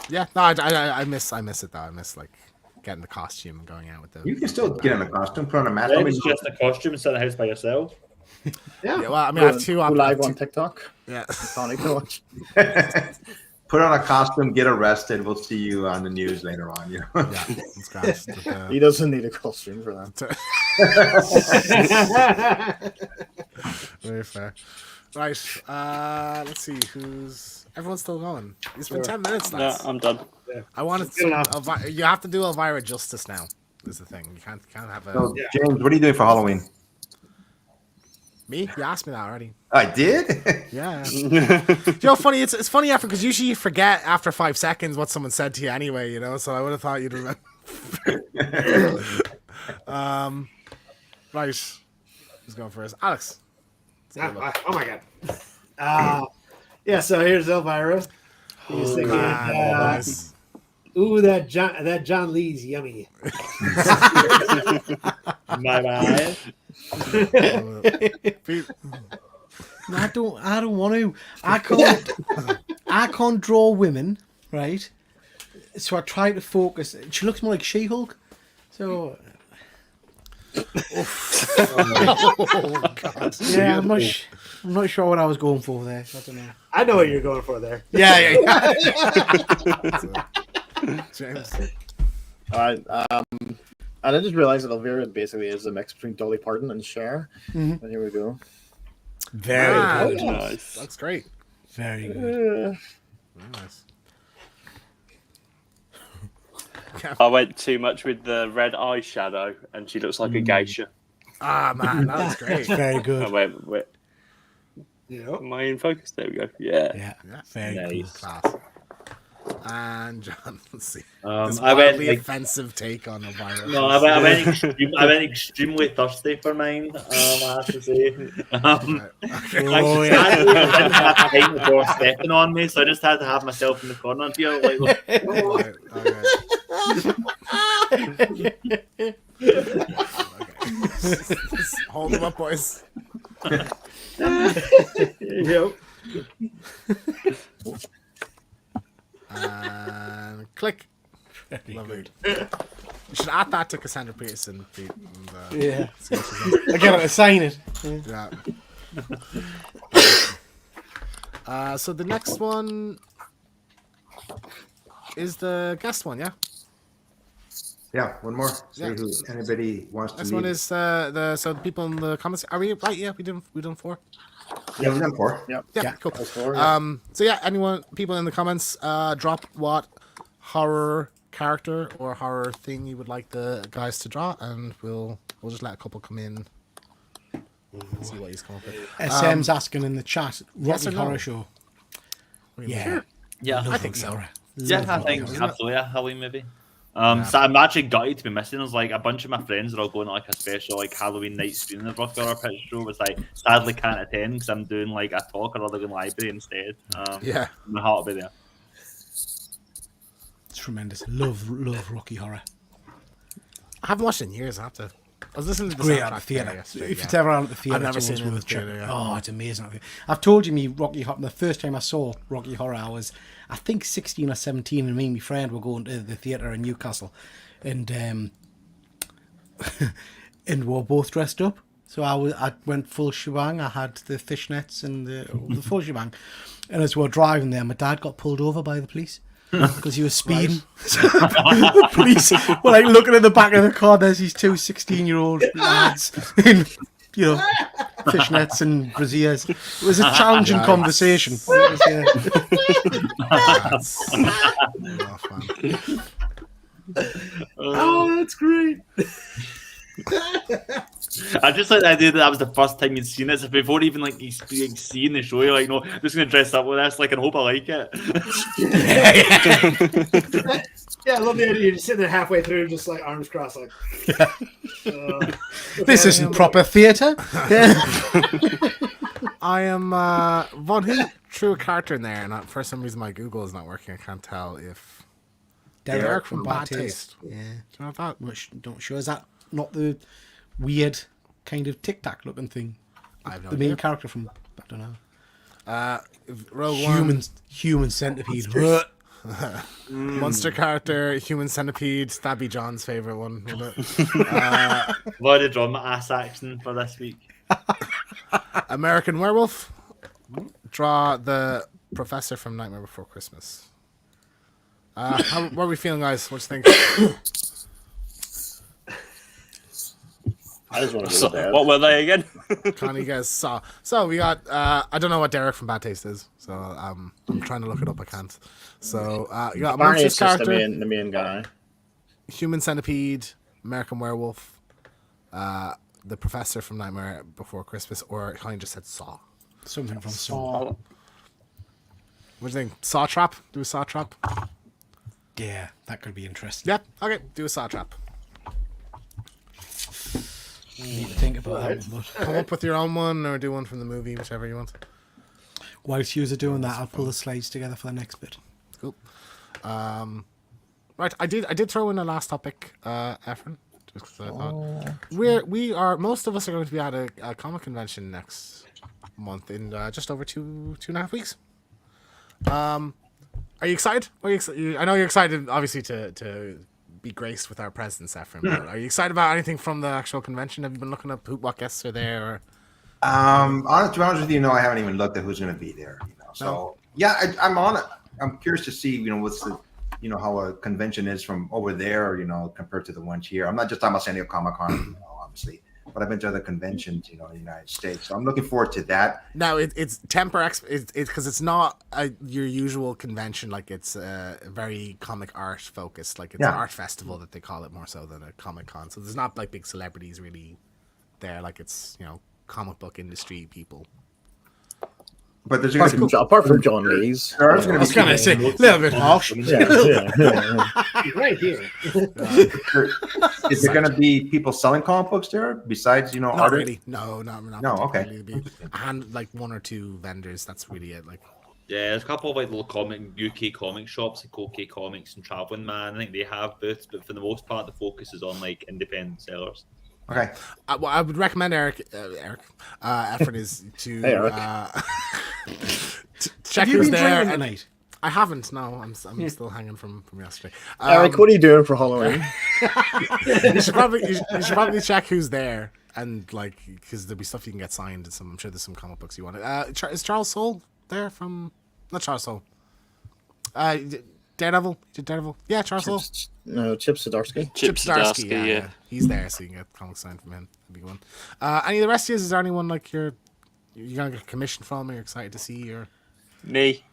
Yeah, no, I miss it though. I miss like getting the costume and going out with the. You can still get in a costume, put on a mask. It's just a costume instead of house by yourself. Yeah. Well, I mean, I have 2 live on TikTok. Yeah. Watch. Put on a costume, get arrested. We'll see you on the news later on. Yeah, it's grand. He doesn't need a costume for that. Very fair. Right. Let's see everyone's still going. It's been 10 minutes. Yeah, I'm done. Yeah. I wanted to. You have to do Elvira justice now. Is the thing. You can't have a. So, James, what are you doing for Halloween? Me? You asked me that already. I did? Yeah. Funny. It's funny after because usually you forget after 5 seconds what someone said to you anyway. So I would have thought you'd remember. Right. Who's going first? Alex. Oh my god. So here's Elvira. He's thinking, nice. Ooh, that John Lee's yummy. My bad. I don't want to. I can't draw women, right? So I try to focus. She looks more like She-Hulk. So Oh God. yeah, I'm not sure what I was going for there. I don't know. I know what you're going for there. Yeah. James. All right. And I just realized that Elvira basically is a mix between Dolly Parton and Cher. Mm-hmm. But here we go. Very good. Nice. That's great. Very good. Very nice. I went too much with the red eyeshadow, and she looks like a geisha. Ah, man, that was great. Very good. I went, am I in focus? There we go. Yeah. Yeah. Very Nice. good. Class. And John, let's see. This I went wildly like, offensive take on a virus. no, I went extremely thirsty for mine. I have to say. Okay. Oh, I yeah. didn't have time before stepping on me, so I just had to have myself in the corner here. Like, Alright, okay. Hold them up, boys. Yep. And click. Lovely. You should add that to Cassandra Peterson. Pete, and, Yeah. see what she's I gotta sign it. yeah. So the next one is the guest one, yeah. Yeah, one more. See Yeah. who anybody wants to Next lead. one is the people in the comments. Are we right? Yeah, we done 4. Yeah, we've done 4. Yep. Yeah, cool. That's 4. Yeah. So yeah, people in the comments, drop what horror character or horror thing you would like the guys to draw, and we'll just let a couple come in and see what he's come up with. SM's asking in the chat, yes Rocky or no? Horror Show. Yeah, Yeah, I think so. Yeah, I think absolutely a Halloween movie. So I'm actually gutted to be missing. There's like a bunch of my friends are all going to like a special like Halloween night screening of Rocky Horror Picture Show. Was like sadly can't attend because I'm doing like a talk or other in library instead. Yeah, my heart will be there. it's tremendous. Love Rocky Horror. I haven't watched it in years. I have to. I was listening to the Great soundtrack at the theatre. there yesterday, If yeah. it's ever out at the theatre, I've never it's seen always it in worth the theatre, checking. yeah. Oh, it's amazing. I've told you, me Rocky Horror. The first time I saw Rocky Horror, I was, I think, 16 or 17, and me and my friend were going to the theatre in Newcastle, and and we were both dressed up. So I went full shebang. I had the fishnets and the full shebang. And as we were driving there, my dad got pulled over by the police because he was speeding. So the police were like looking at the back of the car. There's these 2 16-year-old lads in, fishnets and brassieres. It was a challenging conversation. It was, Oh, fun. Oh, that's great. I just like the idea that was the first time you'd seen it. So before even like you seeing the show, you're like, no, I'm just gonna dress up with this, like, and hope I like it. Yeah, I love the idea. You're just sitting there halfway through, just like arms crossed, like. this isn't proper theatre. I am Von who threw a character in there, and for some reason my Google is not working. I can't tell if Derek from Bad Taste. Yeah. Do you know that? Not sure. Is that not the weird kind of Tic Tac looking thing? I have no The main idea. character from, I don't know. Rogue One, Human centipede. monster character, human centipede. That'd be John's favorite one, wouldn't it? I've already drawn my ass action for this week. American Werewolf. Draw the professor from Nightmare Before Christmas. What are we feeling, guys? What do you think? I just want to go there. What were they again? Connie, you guys saw. So we got. I don't know what Derek from Bad Taste is, so I'm trying to look it up. I can't. So you got a Apparently monstrous it's just character, the main guy. human centipede, American Werewolf, the professor from Nightmare Before Christmas, or Connie just said Saw. Something from Saw. What do you think? Saw Trap? Do a Saw Trap? Yeah, that could be interesting. Yeah. Okay. Do a Saw Trap. Need to think about that one, but Come up with your own one, or do one from the movie, whichever you want. whilst you are doing that, I'll pull the slides together for the next bit. Cool. Right, I did throw in a last topic, Efren, just because I thought we are most of us are going to be at a comic convention next month in just over two and a half weeks. Are you excited? I know you're excited, obviously, to be graced with our presence, Efren. But are you excited about anything from the actual convention? Have you been looking up what guests are there? Or... To be honest with you, no, I haven't even looked at who's going to be there. So No. yeah, I'm on it. I'm curious to see, what's the, how a convention is from over there, compared to the ones here. I'm not just talking about San Diego Comic Con, obviously, but I've been to other conventions, in the United States. So I'm looking forward to that. No, it's Temper Expo. It's because it's not your usual convention. Like it's very comic art focused. Like it's an art festival that they call it more so than a Comic Con. So there's not like big celebrities really there. Like it's comic book industry people. But there's going to be Apart from John Lee's. there's going I to was be going to say, a little bit harsh. Right here. Is there going to be people selling comic books there besides Not artists? really. No, not No, okay. particularly. And like 1 or 2 vendors. That's really it. Like Yeah, there's a couple of like little UK comic shops, like OK Comics and Traveling Man. I think they have booths, but for the most part, the focus is on like independent sellers. Okay. what I would recommend Efren is to Hey, Eric. check Have you who's been there. drinking tonight? I haven't. No, I'm still hanging from yesterday. Eric, what are you doing for Halloween? You should probably check who's there. and like because there'll be stuff you can get signed. And I'm sure there's some comic books you want. Is Charles Soule there from? Not Charles Soule. Daredevil. Daredevil. Yeah, Charles Soule. Chip Zdarsky. Chip Zdarsky, yeah. He's there, so you can get comics signed from him. That'd be one. Any of the rest of you? Is there anyone like you're gonna get a commission from? Or you're excited to see? Or Me.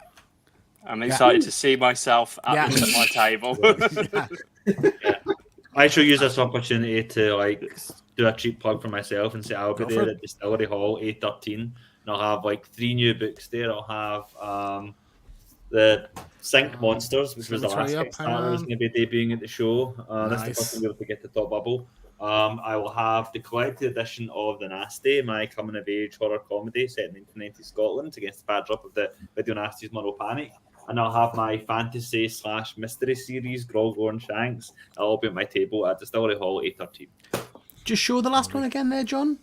I'm excited to see myself at my table. I shall use this opportunity to like do a cheap plug for myself and say I'll be there at Distillery Hall A13, and I'll have like 3 new books there. I'll have the Sync Monsters, which was the last Kickstarter, is going to be debuting at the show. That's the first time we'll be able to get the top bubble. I will have the collected edition of The Nasty, my coming of age horror comedy set in 1990s Scotland against the backdrop of the Video Nasty's Moral Panic. And I'll have my fantasy / mystery series, Grogor and Shanks. I'll all be at my table at Distillery Hall A13. Just show the last one again there, John.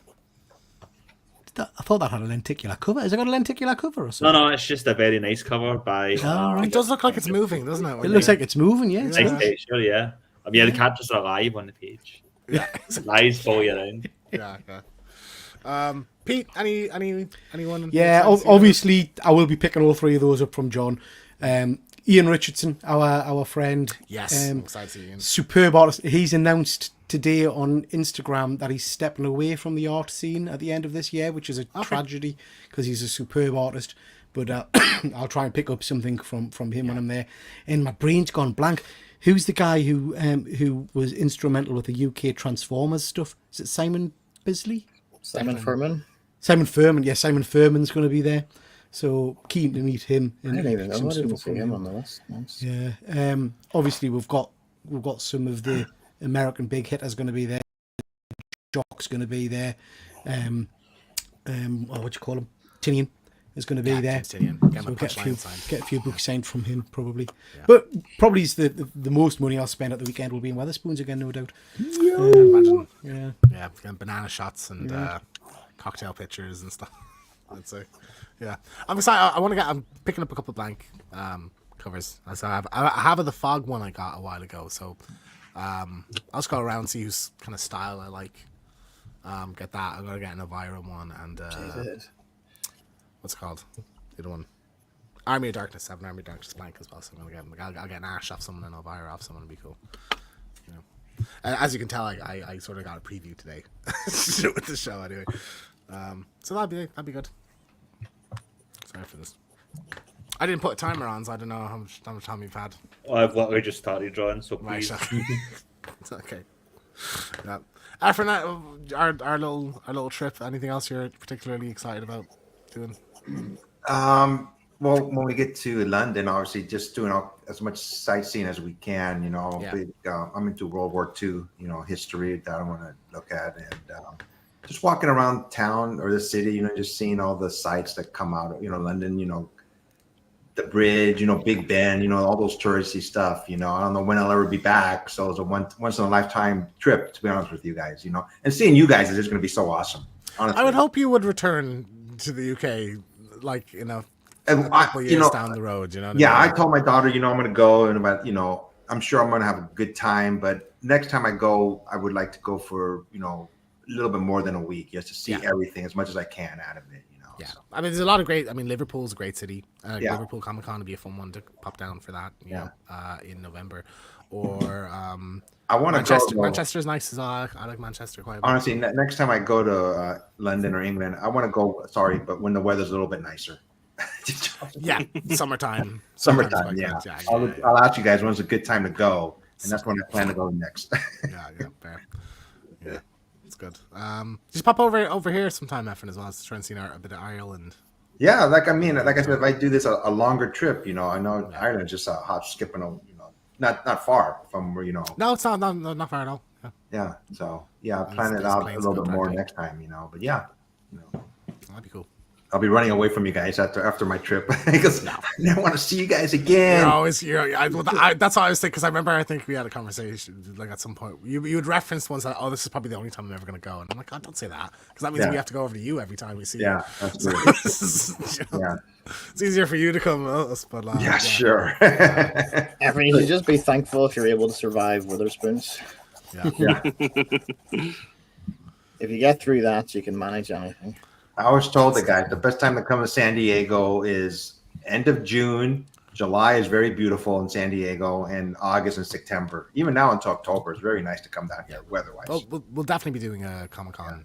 I thought that had a lenticular cover. Has it got a lenticular cover or something? No, it's just a very nice cover by... It does look like it's moving, doesn't it? It looks like it's moving, yeah. Nice texture, yeah. I mean, the characters are alive on the page. Yeah. Eyes follow you around. Yeah. Pete, anyone? Yeah, obviously, I will be picking all 3 of those up from John. Ian Richardson, our friend. Yes, I'm excited to see Ian. Superb artist. He's announced today on Instagram that he's stepping away from the art scene at the end of this year, which is a tragedy because he's a superb artist. But I'll try and pick up something from him when I'm there. And my brain's gone blank. Who's the guy who was instrumental with the UK Transformers stuff? Is it Simon Bisley? Simon Furman. Simon Furman. Yeah, Simon Furman's going to be there. So keen to meet him. I didn't even know. I didn't see him on the list. Nice. Yeah. Obviously, we've got some of the American big hitters going to be there. Jock's going to be there. What do you call him? Tinian is going to be there. Tinian. So get a few books signed from him probably. Yeah. But probably the most money I'll spend at the weekend will be in Wetherspoons again, no doubt. Imagine. Yeah. Banana shots and cocktail pictures and stuff. I'd say. Yeah, I'm excited. I'm picking up a couple of blank covers. So I have the Fog one I got a while ago. So I'll just go around and see whose kind of style I like. Get that. I'm gonna get an Elvira one and what's it called? The other one. Army of Darkness. I have an Army of Darkness blank as well. So I'm gonna get I'll get an Ash off someone and Elvira off someone. It'd be cool. You know. As you can tell, I sort of got a preview today with the show anyway. So that'd be good. Sorry for this. I didn't put a timer on, so I don't know how much time you've had. I've literally just started drawing, so please. It's okay. Yeah. For now, our little trip. Anything else you're particularly excited about doing? Well, when we get to London, obviously, just doing as much sightseeing as we can. You know, I'm into World War II. You know, history that I want to look at, and just walking around town or the city. You know, just seeing all the sights that come out. You know, London. You know, the bridge. You know, Big Ben. You know, all those touristy stuff. You know, I don't know when I'll ever be back. So it's a once in a lifetime trip. To be honest with you guys, you know, and seeing you guys is just going to be so awesome. Honestly. I would hope you would return to the UK, like a couple years down the road, you know. I told my daughter, I'm going to go, and I'm sure I'm going to have a good time. But next time I go, I would like to go for a little bit more than a week, just to see everything as much as I can out of it. Yeah, so. I mean, there's a lot of great. I mean, Liverpool's a great city. Liverpool Comic Con would be a fun one to pop down for that. In November, or I want to Manchester. go. Manchester's nice as well. I like Manchester quite a bit. Honestly, next time I go to London or England, I want to go. Sorry, but when the weather's a little bit nicer. Summertime. Summertime, yeah. I'll ask you guys when's a good time to go, and that's when I plan to go next. Fair. Yeah, it's good. Just pop over here sometime, Efren, as well. Just try and see a bit of Ireland. Yeah, like I said, if I do this a longer trip, I know Ireland's just a hop, skip, and not far from where No, it's not far at all. Yeah. So plan it out a little bit more next time, but that'd be cool. I'll be running away from you guys after my trip because I never want to see you guys again. That's what I was thinking, because I think we had a conversation like at some point. You would reference once that, this is probably the only time I'm ever going to go, and I'm like, God, don't say that, because that means we have to go over to you every time we see you. Yeah, that's true. It's easier for you to come with us, but sure. Efren, you should just be thankful if you're able to survive Witherspoons. Yeah. if you get through that, you can manage anything. I always told the guys the best time to come to San Diego is end of June. July is very beautiful in San Diego, and August and September. Even now into October, it's very nice to come down here weather-wise. Well, we'll definitely be doing a Comic-Con,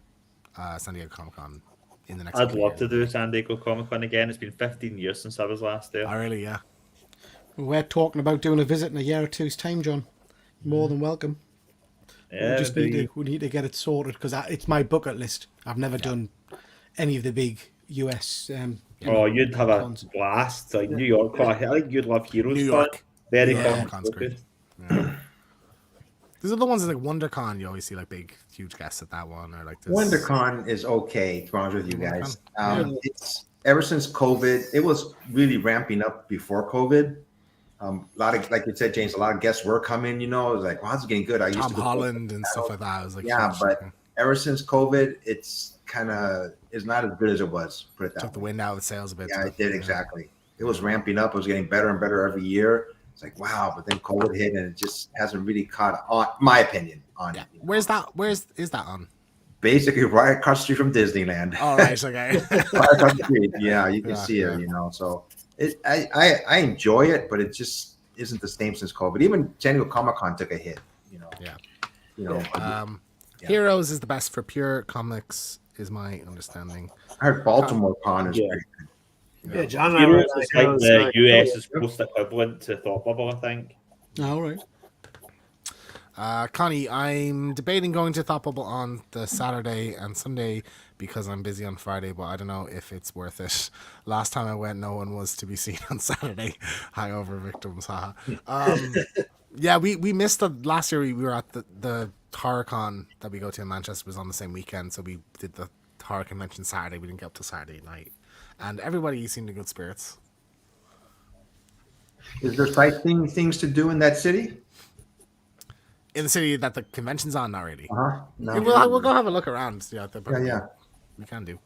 San Diego Comic-Con in the next. I'd love to do San Diego Comic Con again. It's been 15 years since I was last there. Oh, really? Yeah. We're talking about doing a visit in a year or two's time, John. More than welcome. Yeah, we just need to get it sorted because it's my bucket list. I've never done any of the big US. You'd have a blast. Like New York. I think you'd love Heroes. New York. Very Comic-Con's great. Yeah. These are the ones like WonderCon. You always see like big, huge guests at that one, or like this. WonderCon is okay. To be honest with you guys, it's ever since COVID, it was really ramping up before COVID. A lot of, like you said, James, a lot of guests were coming. It was like, wow, it's getting good. I used Tom to Holland and stuff like that. It was like, but ever since COVID, it's kind of is not as good as it was. Put it that took the wind out of the sails a bit. Yeah, it did exactly. It was ramping up. It was getting better and better every year. It's like, wow, but then COVID hit and it just hasn't really caught on. My opinion on it. Where's that? Is that on? Basically, right across the street from Disneyland. All right, okay. Right across the street. Yeah, you can see it. So I enjoy it, but it just isn't the same since COVID. Even San Diego Comic-Con took a hit. Heroes is the best for pure comics, is my understanding. I heard Baltimore Con is pretty good. Yeah, John and Heroes is like the US's post equivalent to Thought Bubble, I think. All right. Connie, I'm debating going to Thought Bubble on the Saturday and Sunday because I'm busy on Friday, but I don't know if it's worth it. Last time I went, no one was to be seen on Saturday. Hangover victims, haha. Yeah, we missed the last year. We were at the HorrorCon that we go to in Manchester was on the same weekend, so we did the horror convention Saturday. We didn't get up to Saturday night, and everybody seemed in good spirits. Is there sightseeing things to do in that city? In the city that the convention's on, not really. No. Yeah, we'll go have a look around. Yeah, we can do.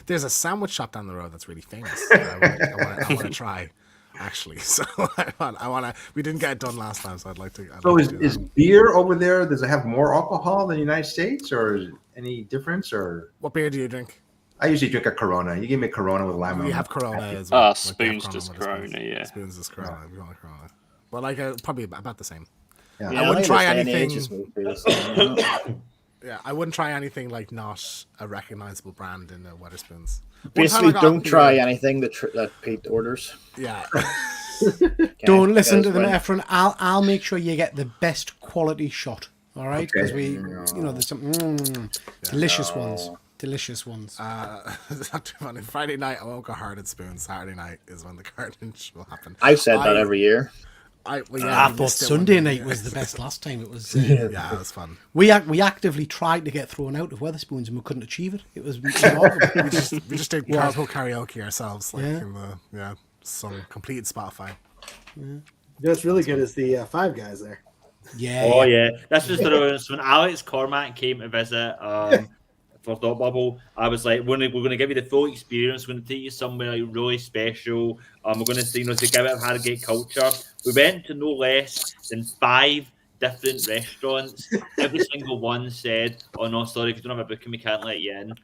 There's a sandwich shop down the road that's really famous. I want to try, actually. So I want to. We didn't get it done last time, so I'd like to. Is beer over there? Does it have more alcohol than the United States, or is any difference? Or what beer do you drink? I usually drink a Corona. You give me a Corona with lime. We have Corona as well. Spoons just Corona. Yeah, Spoons just Corona. We want Corona, but like probably about the same. Yeah, I wouldn't try anything. Yeah, I wouldn't try anything like not a recognizable brand in the Wetherspoons. Basically, don't try anything that Pete orders. Yeah. Don't listen to them, Efren. I'll make sure you get the best quality shot. All right, because there's some delicious ones. Delicious ones. It's not too funny. Friday night I won't go hard at spoons. Saturday night is when the carnage will happen. I've said that every year. I thought Sunday night was the best last time. It was it was fun. We actively tried to get thrown out of Wetherspoons and we couldn't achieve it. It was remarkable. we just did carpool karaoke ourselves, like in the some complete Spotify. What's really good is the Five Guys there. Yeah. Oh yeah, this was the when Alex Cormack came to visit. For Thought Bubble, I was like, we're going to give you the full experience. We're going to take you somewhere like really special. We're going to, to give it Harrogate culture. We went to no less than 5 different restaurants. Every single one said, "Oh no, sorry, if you don't have a booking, we can't let you in."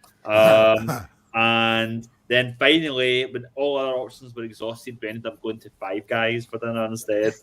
And then finally, when all other options were exhausted, we ended up going to Five Guys for dinner instead.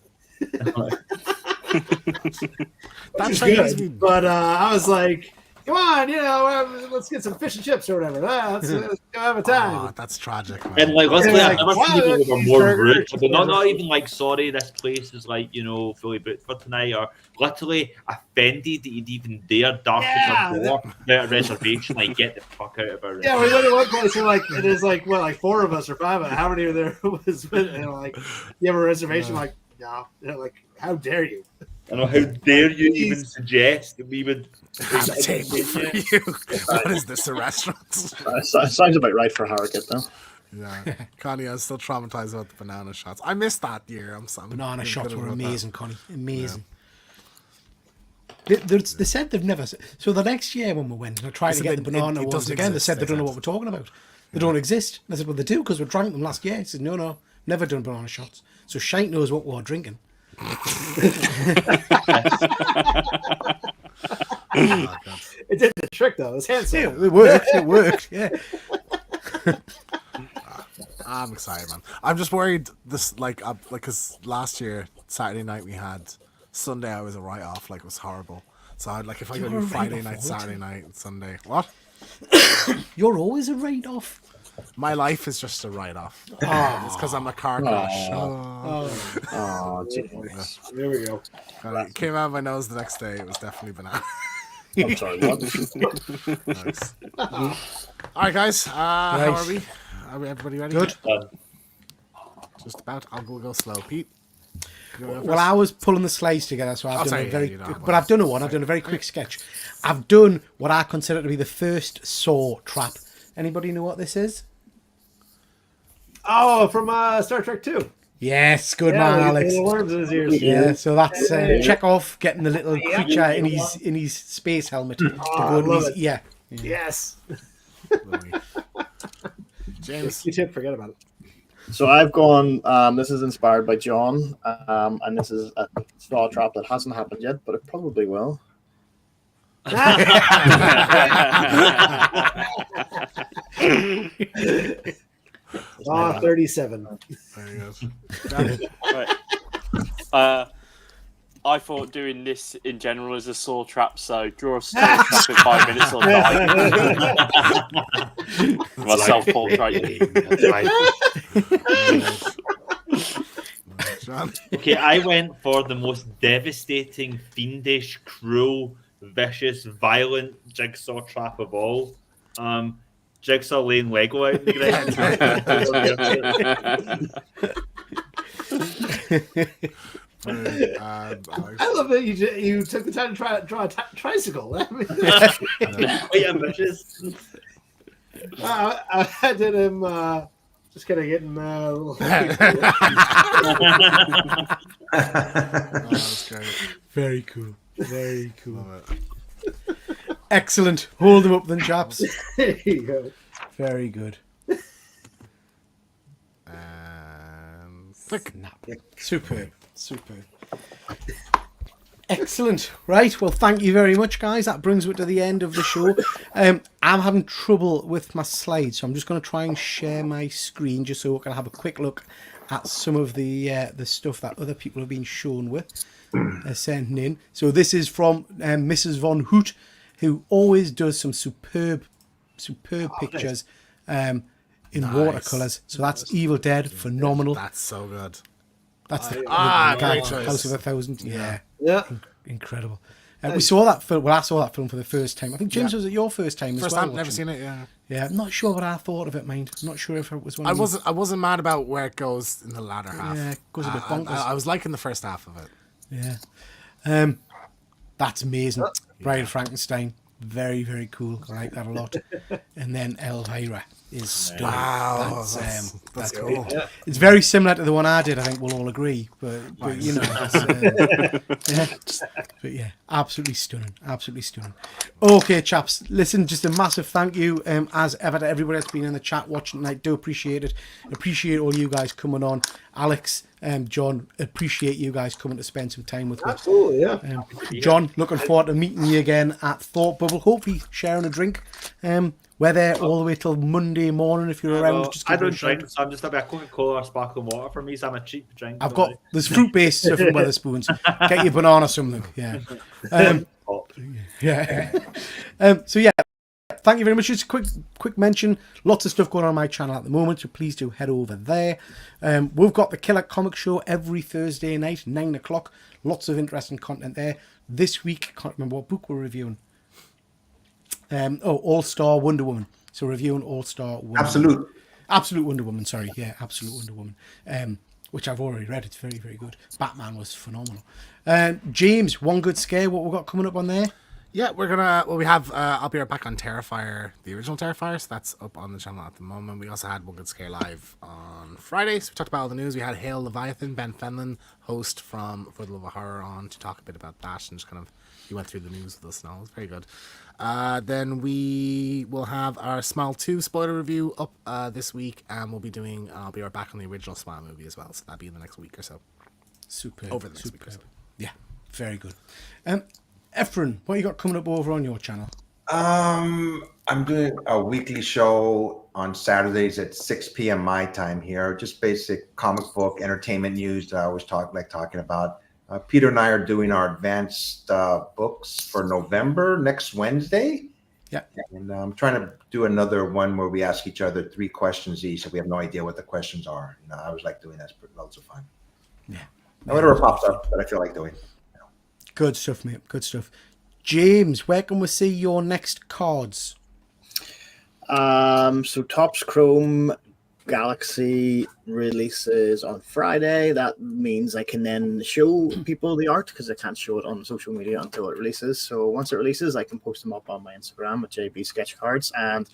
That's good. But I was like, come on, let's get some fish and chips or whatever. Let's go have a time. Oh, that's tragic, man. And like, let's I've never seen people who were more rude. But not even like, sorry, this place is like, fully booked for tonight, or literally offended that you'd even dare darken the door without a reservation. Like, get the fuck out of our Yeah, we went to one place and there's like 4 of us or 5 of us. How many are there was with? And like, you have a reservation? Like, no. Like, how dare you? I know, how dare you even suggest that we would have a table for you? What is this, a restaurant? Sounds about right for Harrogate, though. Yeah, Connie, I'm still traumatized about the banana shots. I missed that year. I'm sorry. Banana shots were amazing, Connie. Amazing. Yeah. They said they've never. So the next year when we went, and I tried to get the banana ones again. They said they don't know what we're talking about. They don't exist. I said, well, they do because we drank them last year. He said, no, never done banana shots. So Shite knows what we're drinking. It It did the trick though. It was hand Yeah, sewn. it worked. It worked. Yeah. I'm excited, man. I'm just worried this, like, because last year Saturday night we had Sunday. I was a write off, like it was horrible. So I'd like if I go You're a do Friday write-off night, all the Saturday time. night, and Sunday. What? You're always a write-off. My life is just a write off. It's because I'm a car crash. Oh, jeez. There we go. It came out of my nose the next day. It was definitely banana. I'm sorry, what? Nice. All right, guys. How are we? Everybody ready? Good. Just about. I'll go slow. Pete. you go Well, I was pulling the slides together, so I've done sorry, a very. you don't have But I've done a one. I've done a very quick sketch. I've done what I consider to be the first Saw trap. Anybody know what this is? Oh, from Star Trek 2. Yes, good man, with Alex. the worms in his ears. Yeah, so that's Chekhov getting the little creature in his space helmet to go in love his it. ear. Yes. Lovely. James. You tip, forget about it. So I've gone. This is inspired by John, and this is a straw trap that hasn't happened yet, but it probably will. Ah, 37. There you go. Right. I thought doing this in general is a saw trap, so draw a saw trap in 5 minutes or die. My self-portrait. John. Okay, I went for the most devastating, fiendish, cruel, vicious, violent jigsaw trap of all. Jigsaw laying Lego out in the ground. Alex. I love that you took the time to draw a tricycle. I mean, Quite ambitious. I did him just kind of getting a little. That's great. Very cool. Very cool. Love it. Excellent. Hold them up then, chaps. There you go. Very good. Flick. Superb. Superb. Excellent. Right. Well, thank you very much, guys. That brings us to the end of the show. I'm having trouble with my slides, so I'm just going to try and share my screen just so we can have a quick look at some of the stuff that other people have been shown with, sending in. So this is from Mrs. Von Hoot, who always does some superb pictures in watercolors. So that's Evil Dead. Phenomenal. That's so good. That's the great choice. House of a Thousand. Yeah. Incredible. We saw that film. Well, I saw that film for the first time. I think James was it your first time First as well. time, never watching? seen it. Yeah. Yeah, I'm not sure what I thought of it, mind. I'm not sure if it was one. I of wasn't. I wasn't mad about where it goes in the latter half. Yeah, it goes a bit bonkers. I was liking the first half of it. Yeah. That's amazing. Bride of Frankenstein. Very, very cool. I like that a lot. And then Elvira is stunning. Wow, That's cool. Yeah. It's very similar to the one I did. I think we'll all agree. But you know, but yeah, absolutely stunning. Absolutely stunning. Okay, chaps. Listen, just a massive thank you as ever to everybody that's been in the chat watching tonight. Do appreciate it. Appreciate all you guys coming on. Alex, John, appreciate you guys coming to spend some time with me. Absolutely, yeah. John, looking forward to meeting you again at Thought Bubble. Hopefully sharing a drink. We're there all the way till Monday morning if you're around. Well, just I give us don't a shout. drink, so I'm just a bit of Coca-Cola or sparkling water for me, so I'm a cheap drink. I've got there's fruit-based stuff from Weatherspoons. Get your banana or something. Yeah. Yeah. So yeah, thank you very much. Just a quick mention. Lots of stuff going on my channel at the moment, so please do head over there. We've got the Killer Comic Show every Thursday night, 9 o'clock. Lots of interesting content there. This week, can't remember what book we're reviewing. All-Star Wonder Woman. So reviewing All-Star Wonder Woman. Absolute Wonder Woman, sorry. Yeah, Absolute Wonder Woman. Which I've already read. It's very, very good. Batman was phenomenal. James, One Good Scare, what we've got coming up on there? Yeah, we're gonna. Well, we have. I'll be right back on Terrifier, the original Terrifier. So that's up on the channel at the moment. We also had One Good Scare live on Friday. So we talked about all the news. We had Hail Leviathan, Ben Fenlon, host from For the Love of Horror, on to talk a bit about that and just kind of. He went through the news with us and all. It was very good. Then we will have our Smile 2 spoiler review up this week, and we'll be doing. I'll be right back on the original Smile movie as well. So that'll be in the next week or so. Super. Over the next week or so. Yeah, very good. Efren, what you got coming up over on your channel? I'm doing a weekly show on Saturdays at 6 p.m. my time here. Just basic comic book entertainment news that I always talking about. Peter and I are doing our advanced books for November next Wednesday. Yeah. And I'm trying to do another one where we ask each other 3 questions each. If we have no idea what the questions are. I always like doing that. It's loads of fun. Yeah. Whatever pops up that I feel like doing. Good stuff, mate. Good stuff. James, where can we see your next cards? So Topps Chrome Galaxy releases on Friday. That means I can then show people the art because I can't show it on social media until it releases. So once it releases, I can post them up on my Instagram at JB Sketch Cards. And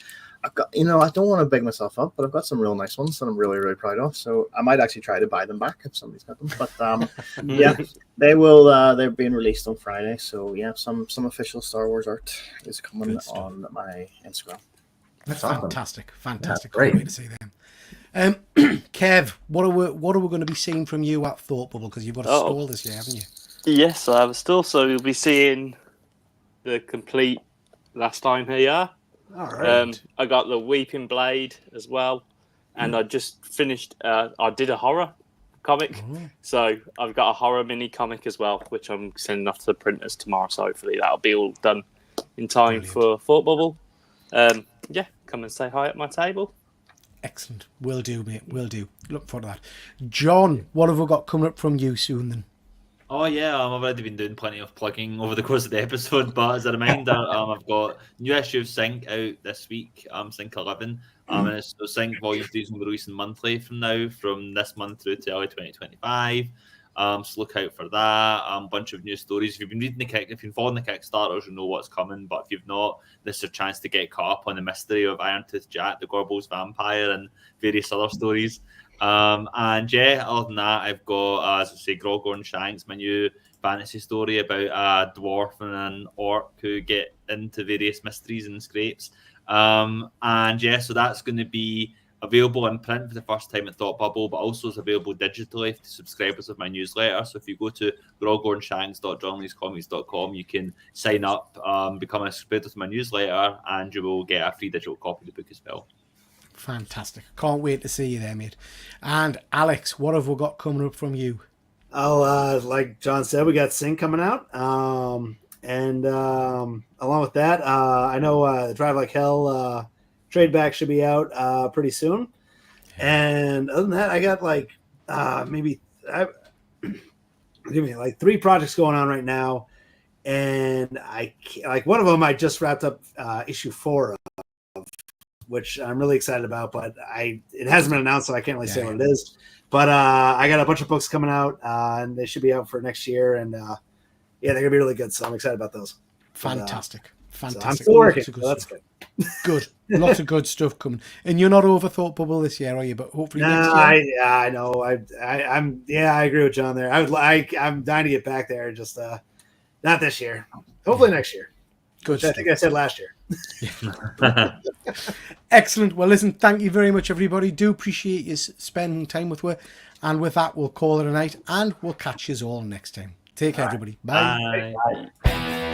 I've got, I don't want to big myself up, but I've got some real nice ones that I'm really, really proud of. So I might actually try to buy them back if somebody's got them. But yeah, they will. They're being released on Friday. So yeah, some official Star Wars art is coming on my Instagram. That's awesome. Fantastic. Fantastic. Yeah, great. Great to see them. Kev, what are we going to be seeing from you at Thought Bubble? Because you've got a stall this year, haven't you? Yes, I have a stall, so you'll be seeing the complete Last Time Here. All right. I got the Weeping Blade as well, and I just finished. I did a horror comic, so I've got a horror mini comic as well, which I'm sending off to the printers tomorrow. So hopefully that'll be all done in time for Thought Bubble. Yeah, come and say hi at my table. Excellent. Will do, mate. Will do. Look forward to that. John, what have we got coming up from you soon then? Oh yeah, I've already been doing plenty of plugging over the course of the episode, but as a reminder, I've got new issue of Sync out this week, Sync 11, and it's so Sync Volume 3 is going to be releasing monthly from this month through to early 2025. So look out for that. A bunch of new stories. If you've been reading if you've been following the Kickstarters, you know what's coming. But if you've not, this is a chance to get caught up on the mystery of Irontooth Jack, the Gorbals vampire, and various other stories. And yeah, other than that, I've got, as I say, Grogor Shanks, my new fantasy story about a dwarf and an orc who get into various mysteries and scrapes. And yeah, so that's going to be available in print for the first time at Thought Bubble, but also is available digitally to subscribers of my newsletter. So if you go to grogornshanks.johnleescomics.com, you can sign up, become a subscriber to my newsletter, and you will get a free digital copy of the book as well. Fantastic. Can't wait to see you there, mate. And Alex, what have we got coming up from you? Oh, like John said, we got Sync coming out. And along with that, I know Drive Like Hell trade back should be out pretty soon. And other than that, I got like 3 projects going on right now. And one of them I just wrapped up issue 4 of, which I'm really excited about, but it hasn't been announced, so I can't really say what it is. But I got a bunch of books coming out, and they should be out for next year. And yeah, they're gonna be really good. So I'm excited about those. Fantastic. Fantastic. So I'm still working. So that's good. Good. Lots of good stuff coming. And you're not over Thought Bubble this year, are you? But hopefully next year. I know. I agree with John there. I'm dying to get back there. Just not this year. Hopefully next year. Good. I think I said last year. Excellent. Well, listen, thank you very much, everybody. Do appreciate you spending time with us. And with that, we'll call it a night, and we'll catch you all next time. Take care, everybody. Bye. Bye.